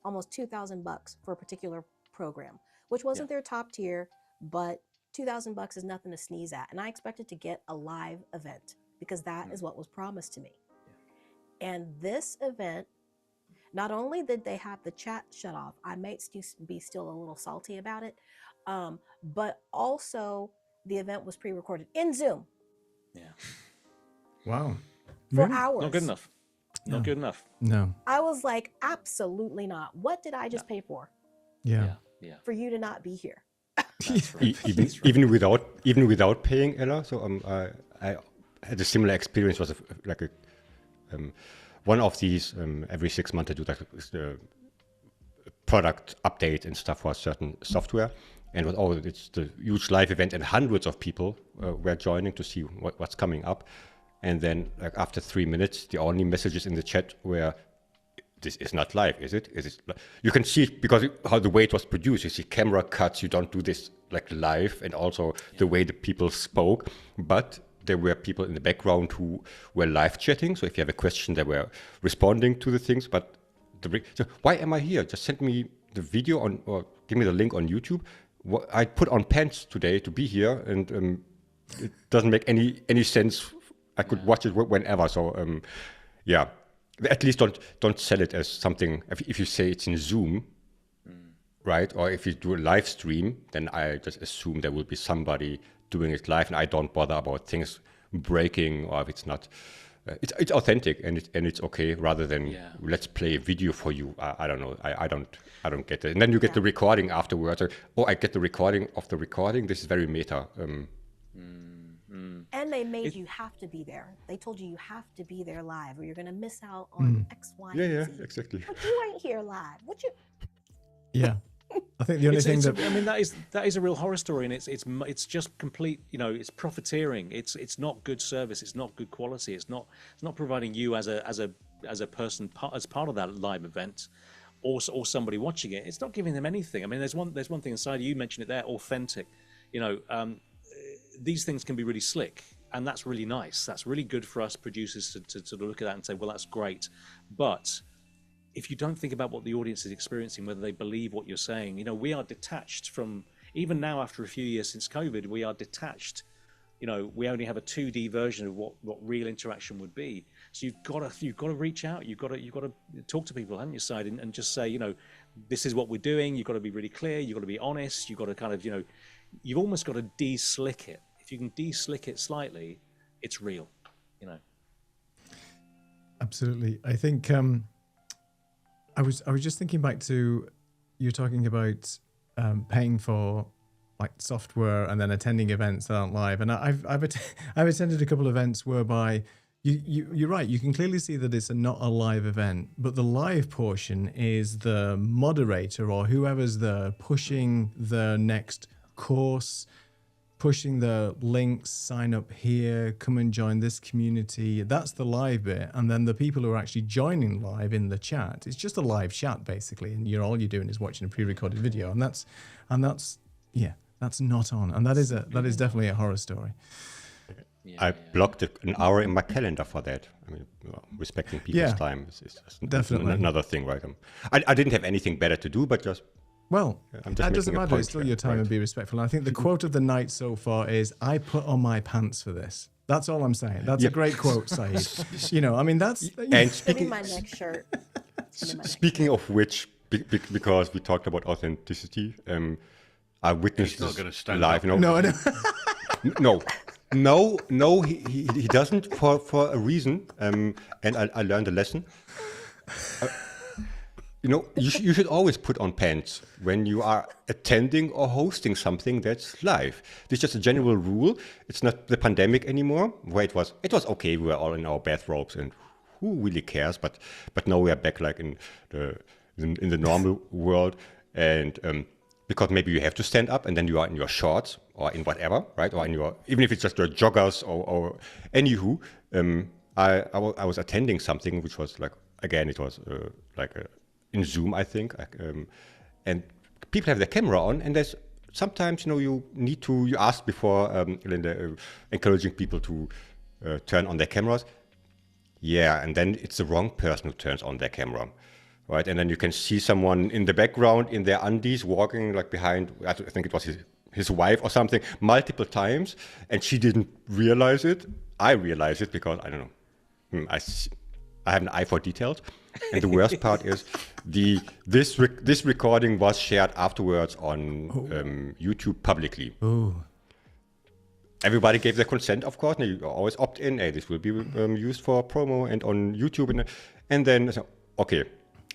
almost $2,000 for a particular program, which wasn't their top tier, but $2,000 is nothing to sneeze at. And I expected to get a live event because that is what was promised to me. And this event, not only did they have the chat shut off, I might be still a little salty about it, but also the event was pre-recorded in Zoom. Yeah. Wow. For Really? hours. Not good enough. Not good enough. No. I was like, absolutely not. What did I just pay for? Yeah. Yeah. For you to not be here. That's right. Even without paying, Ella. So I had a similar experience. Was one of these every 6 months I do like a product update and stuff for a certain software, and it's the huge live event, and hundreds of people were joining to see what's coming up. And then, like after 3 minutes, the only messages in the chat were, "This is not live, is it? Is it?" You can see because how the way it was produced. You see camera cuts. You don't do this like live, and also the way the people spoke. But there were people in the background who were live chatting. So if you have a question, they were responding to the things. But so why am I here? Just send me the video or give me the link on YouTube. I put on pants today to be here, and it doesn't make any sense. I could watch it whenever. So at least don't sell it as something. If you say it's in Zoom, right? Or if you do a live stream, then I just assume there will be somebody doing it live, and I don't bother about things breaking or if it's not. It's authentic and it's okay, rather than let's play a video for you. I don't know. I don't get it. And then you get the recording afterwards. I get the recording of the recording. This is very meta. And they made you have to be there. They told you have to be there live, or you're going to miss out on X, Y, and Yeah, Z. exactly. But you ain't here live. What you? Yeah. I think the only thing that I mean, that is a real horror story, and it's just complete. You know, it's profiteering. It's not good service. It's not good quality. It's not providing you as a person as part of that live event, or somebody watching it. It's not giving them anything. I mean, there's one thing aside. You mentioned it there, authentic. You know, these things can be really slick, and that's really nice. That's really good for us producers to look at that and say, well, that's great. But if you don't think about what the audience is experiencing, whether they believe what you're saying, you know, we are detached from, even now after a few years since COVID, we are detached. You know, we only have a 2D version of what real interaction would be. So you've got to reach out. You've got to talk to people on your side and just say, you know, this is what we're doing. You've got to be really clear. You've got to be honest. You've got to kind of, you know, you've almost got to de-slick it. If you can de-slick it slightly, it's real, you know. Absolutely. I think I was just thinking back to you're talking about paying for like software and then attending events that aren't live. And I've attended a couple of events whereby you're right. You can clearly see that it's not a live event, but the live portion is the moderator or whoever's there pushing the next course, pushing the links, sign up here, come and join this community. That's the live bit. And then the people who are actually joining live in the chat, it's just a live chat basically. And all you're doing is watching a pre-recorded video. And that's not on. And that is definitely a horror story. I blocked an hour in my calendar for that. I mean, respecting people's time is definitely another thing, right? I didn't have anything better to do, but just... Well, I'm just that making doesn't a matter. point It's still here, your time right? and be respectful. And I think the quote of the night so far is, I put on my pants for this. That's all I'm saying. That's a great quote, Saeed. You know, I mean, that's... And Give me speaking, my next shirt. speaking of which, because we talked about authenticity, I witnessed He's not this gonna stand live. up. No, he doesn't for a reason, and I learned a lesson. You know, you should always put on pants when you are attending or hosting something that's live. This is just a general rule. It's not the pandemic anymore, where it was okay. We were all in our bathrobes and who really cares? But now we are back like in the normal world, and because maybe you have to stand up and then you are in your shorts or in whatever, right? Or in your, even if it's just your joggers or anywho, I was attending something which was like, again, it was in Zoom, I think, and people have their camera on, and there's sometimes, you asked before, Linda, encouraging people to turn on their cameras. Yeah, and then it's the wrong person who turns on their camera. Right, and then you can see someone in the background in their undies walking like behind, I think it was his wife or something, multiple times, and she didn't realize it. I realized it because, I don't know, I have an eye for details. And the worst part is this recording was shared afterwards on YouTube publicly. Oh. Everybody gave their consent, of course. You always opt in. Hey, this will be used for promo and on YouTube. And then, okay,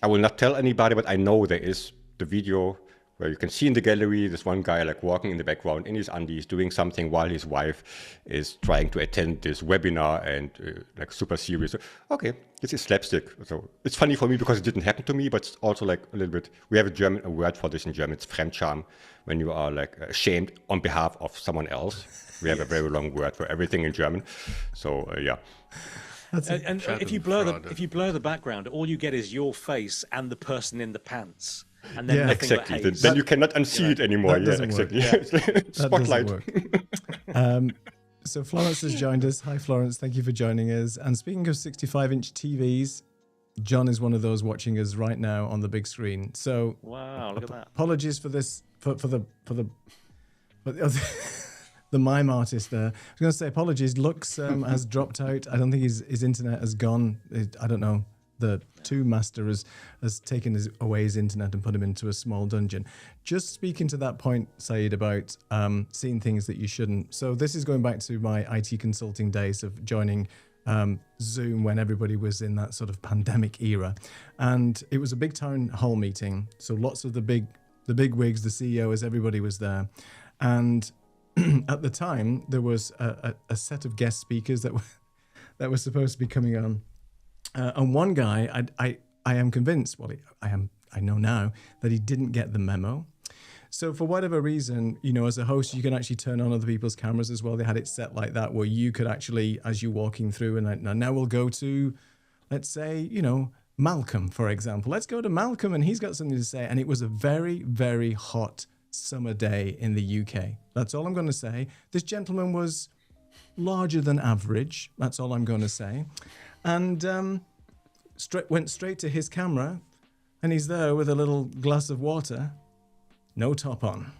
I will not tell anybody, but I know there is the video where you can see in the gallery this one guy like walking in the background in his undies doing something while his wife is trying to attend this webinar and like super serious. So, okay, this is slapstick. So it's funny for me because it didn't happen to me, but it's also like a little bit, we have a word for this in German, it's Fremdscham, when you are like ashamed on behalf of someone else. We have a very long word for everything in German. So yeah. And if you blur the background, all you get is your face and the person in the pants, and then nothing exactly. but haze. Then you cannot unsee it anymore. Yeah, exactly. Spotlight. So Florence has joined us. Hi, Florence. Thank you for joining us. And speaking of 65-inch TVs, John is one of those watching us right now on the big screen. So wow, look at that. Apologies for this for the mime artist there. I was going to say apologies. Lux has dropped out. I don't think his internet has gone. I don't know. The Two Master has taken away his internet and put him into a small dungeon. Just speaking to that point, Saeed, about seeing things that you shouldn't. So this is going back to my IT consulting days of joining Zoom when everybody was in that sort of pandemic era. And it was a big town hall meeting. So lots of the big wigs, the CEOs, everybody was there. And at the time, there was a set of guest speakers that were supposed to be coming on. And one guy, I am convinced, I know now, that he didn't get the memo. So for whatever reason, as a host, you can actually turn on other people's cameras as well. They had it set like that, where you could actually, as you're walking through, and now we'll go to, let's say, Malcolm, for example. Let's go to Malcolm, and he's got something to say. And it was a very, very hot summer day in the UK. That's all I'm going to say. This gentleman was larger than average. That's all I'm going to say. And went straight to his camera, and he's there with a little glass of water, no top on,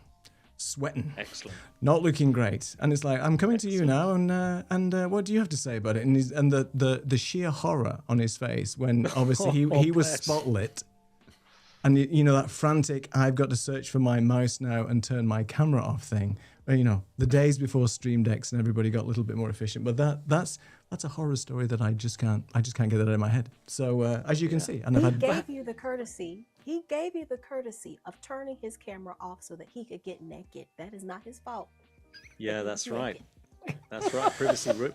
sweating. Excellent. Not looking great. And it's like, I'm coming to you now, and what do you have to say about it? And the sheer horror on his face when obviously he was spotlit. And that frantic, I've got to search for my mouse now and turn my camera off thing. The days before Stream Decks and everybody got a little bit more efficient. But that's a horror story that I just can't get that out of my head. So as you can see, and he gave you the courtesy of turning his camera off so that he could get naked. That is not his fault. Yeah, that's right. That's right.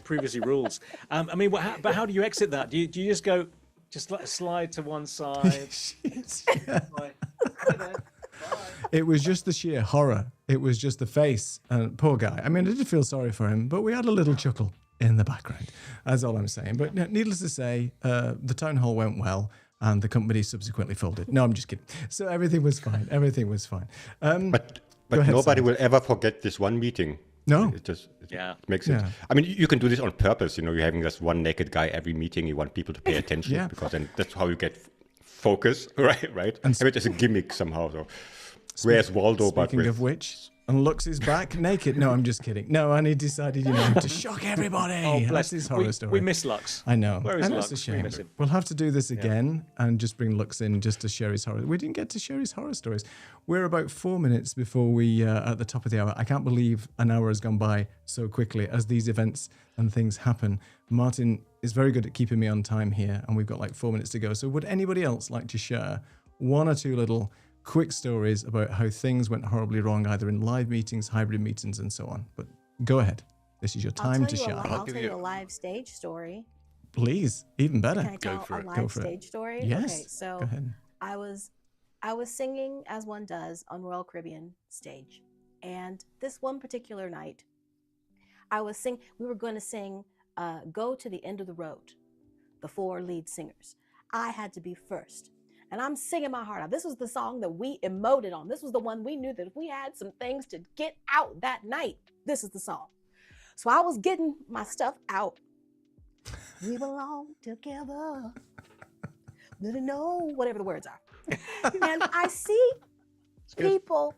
Privacy rules. But how do you exit that? Do you just go? Just let it slide to one side. It was just the sheer horror. It was just the face. Poor guy. I did feel sorry for him, but we had a little chuckle in the background. That's all I'm saying. But needless to say, the town hall went well, and the company subsequently folded. No, I'm just kidding. So everything was fine. But nobody will ever forget this one meeting. No. It makes it. You can do this on purpose. You're having just one naked guy every meeting. You want people to pay attention because then that's how you get focus, right? And it's a gimmick somehow. So, where's Waldo? Speaking of which, and Lux is back naked. No, I'm just kidding. No, and he decided, to shock everybody. Oh, bless his horror story. We miss Lux. I know. Where is and Lux? That's a shame. We miss him. We'll have to do this again and just bring Lux in just to share his horror. We didn't get to share his horror stories. We're about 4 minutes before we at the top of the hour. I can't believe an hour has gone by so quickly as these events and things happen. Martin is very good at keeping me on time here, and we've got like 4 minutes to go. So would anybody else like to share one or two little quick stories about how things went horribly wrong, either in live meetings, hybrid meetings, and so on? But go ahead. This is your time to shine. I'll tell you a live stage story. Please, even better. Can I tell for a it. live Go for it. stage story? Yes. Okay, so Go ahead. I was singing as one does on Royal Caribbean stage, and this one particular night, we were going to sing "Go to the End of the Road," the 4 lead singers. I had to be first, and I'm singing my heart out. This was the song that we emoted on. This was the one we knew that if we had some things to get out that night, this is the song. So I was getting my stuff out. We belong together. Didn't know whatever the words are. And I see people,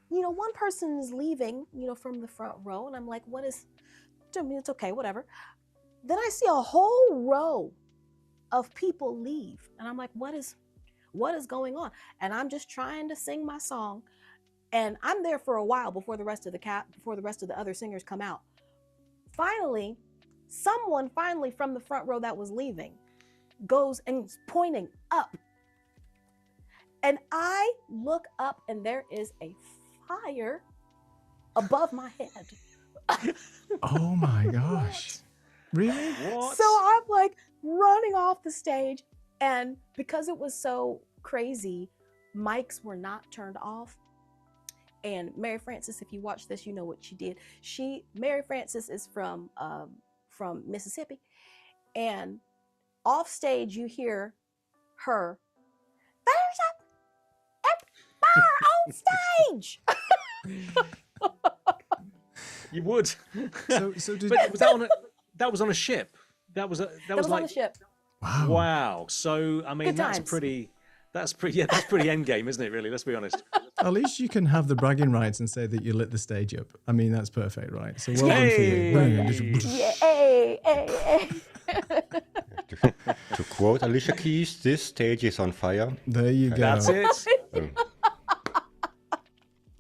one person is leaving, from the front row. And I'm like, I mean, it's okay, whatever. Then I see a whole row of people leave. And I'm like, what is going on? And I'm just trying to sing my song. And I'm there for a while before the rest of the other singers come out. Finally, someone from the front row that was leaving goes and is pointing up. And I look up and there is a fire above my head. Oh my gosh. Really? What? So I'm like running off the stage. And because it was so crazy, mics were not turned off. And Mary Frances, if you watch this, you know what she did. Mary Frances is from Mississippi. And off stage, you hear her, "There's a fire on stage." You would. So did But was that was on a ship? That was That was like on the ship. wow. wow. So I mean, Good that's times. pretty. That's pretty endgame, isn't it? Really, let's be honest. At least you can have the bragging rights and say that you lit the stage up. I mean, that's perfect, right? So well done for you. Yeah, hey. To quote Alicia Keys, this stage is on fire. There you go. That's it.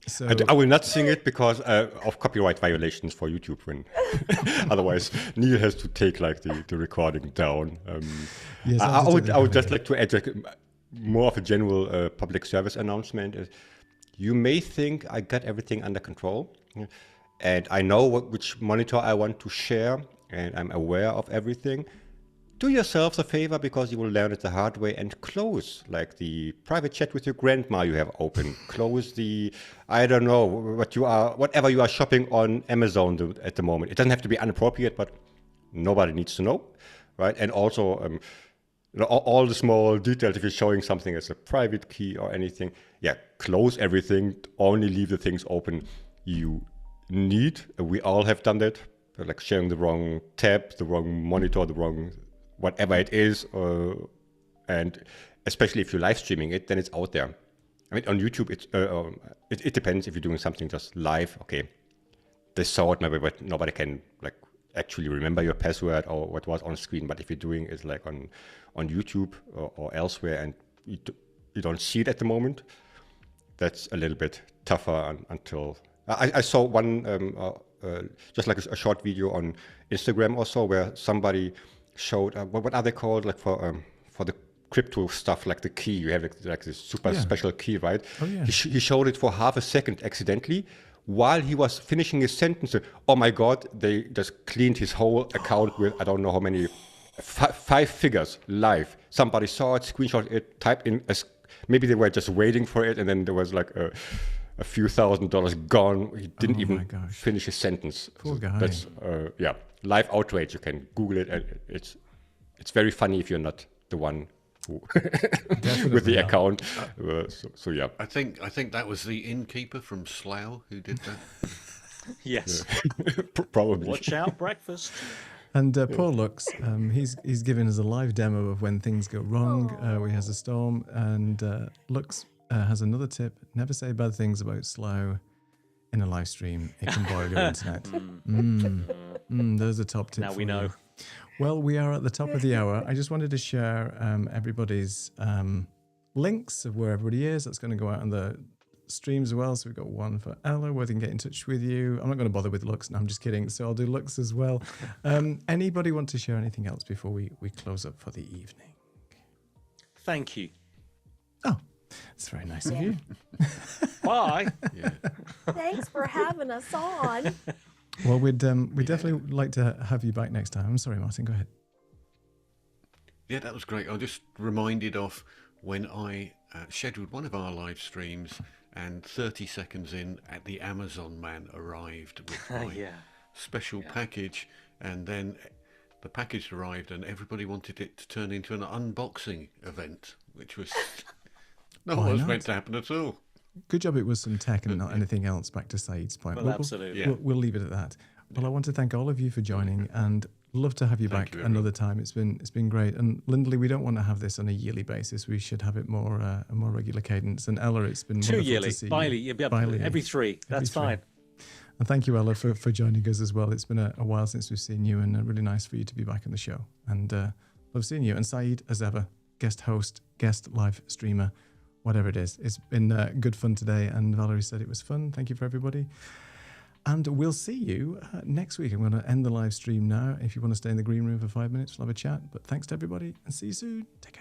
So I will not sing it because of copyright violations for YouTube. When otherwise Neil has to take like the recording down. Yes, I would just like to add like, more of a general public service announcement. You may think I got everything under control, and I know which monitor I want to share, and I'm aware of everything. Do yourselves a favor, because you will learn it the hard way, and close like the private chat with your grandma you have open. Close the, I don't know, whatever you are shopping on Amazon at the moment. It doesn't have to be inappropriate, but nobody needs to know, right? And also all the small details, if you're showing something as a private key or anything, close everything, only leave the things open you need. We all have done that, like sharing the wrong tab, the wrong monitor, the wrong whatever it is, and especially if you're live streaming it, then it's out there. I mean, on YouTube, it depends if you're doing something just live. Okay, they saw it maybe, but nobody can like actually remember your password or what was on screen. But if you're doing it like on YouTube or elsewhere, and you don't see it at the moment, that's a little bit tougher until I saw one just like a short video on Instagram or so, where somebody showed what are they called, like for the crypto stuff, like the key, you have like this super special key, right? Oh, yeah. He showed it for half a second accidentally while he was finishing his sentence. Oh my god, they just cleaned his whole account with I don't know how many 5 figures live. Somebody saw it, screenshot it, typed in maybe they were just waiting for it, and then there was like a few $1,000s gone. He didn't even finish his sentence. Poor guy. That's live outrage. You can Google it. And it's very funny if you're not the one who with the account. So yeah. I think that was the innkeeper from Slough who did that. Yes. Probably. Watch out, breakfast. And poor Lux, he's given us a live demo of when things go wrong. We has a storm, and Lux has another tip: never say bad things about Slough in a live stream. It can boil your internet. There's a top tip. Now for we know. you. Well, we are at the top of the hour. I just wanted to share everybody's links of where everybody is. That's going to go out on the streams as well. So we've got one for Ella, where they can get in touch with you. I'm not going to bother with Lux. No, I'm just kidding. So I'll do Lux as well. Anybody want to share anything else before we close up for the evening? Thank you. Oh, that's very nice of you. Bye. Thanks for having us on. Well, we'd definitely like to have you back next time. I'm sorry, Martin. Go ahead. Yeah, that was great. I just reminded of when I scheduled one of our live streams, and 30 seconds in, the Amazon man arrived with my Yeah. special package, and then the package arrived, and everybody wanted it to turn into an unboxing event, which was not Why what was not? meant to happen at all. Good job it was some tech and not anything else, back to Saeed's point. Well, absolutely. Yeah. We'll leave it at that. Well, I want to thank all of you for joining and love to have you Thank back you, everyone. another time. It's been great. And Lindley, we don't want to have this on a yearly basis. We should have it more a more regular cadence. And Ella, it's been 2 wonderful yearly, to see bi-yearly, you. yeah, Bi-yearly. every 3. That's three. fine. And thank you, Ella, for joining us as well. It's been a while since we've seen you, and really nice for you to be back on the show. And love seeing you. And Saeed, as ever, guest host, guest live streamer, whatever it is. It's been good fun today, and Valerie said it was fun. Thank you for everybody. And we'll see you next week. I'm going to end the live stream now. If you want to stay in the green room for 5 minutes, we'll have a chat. But thanks to everybody, and see you soon. Take care.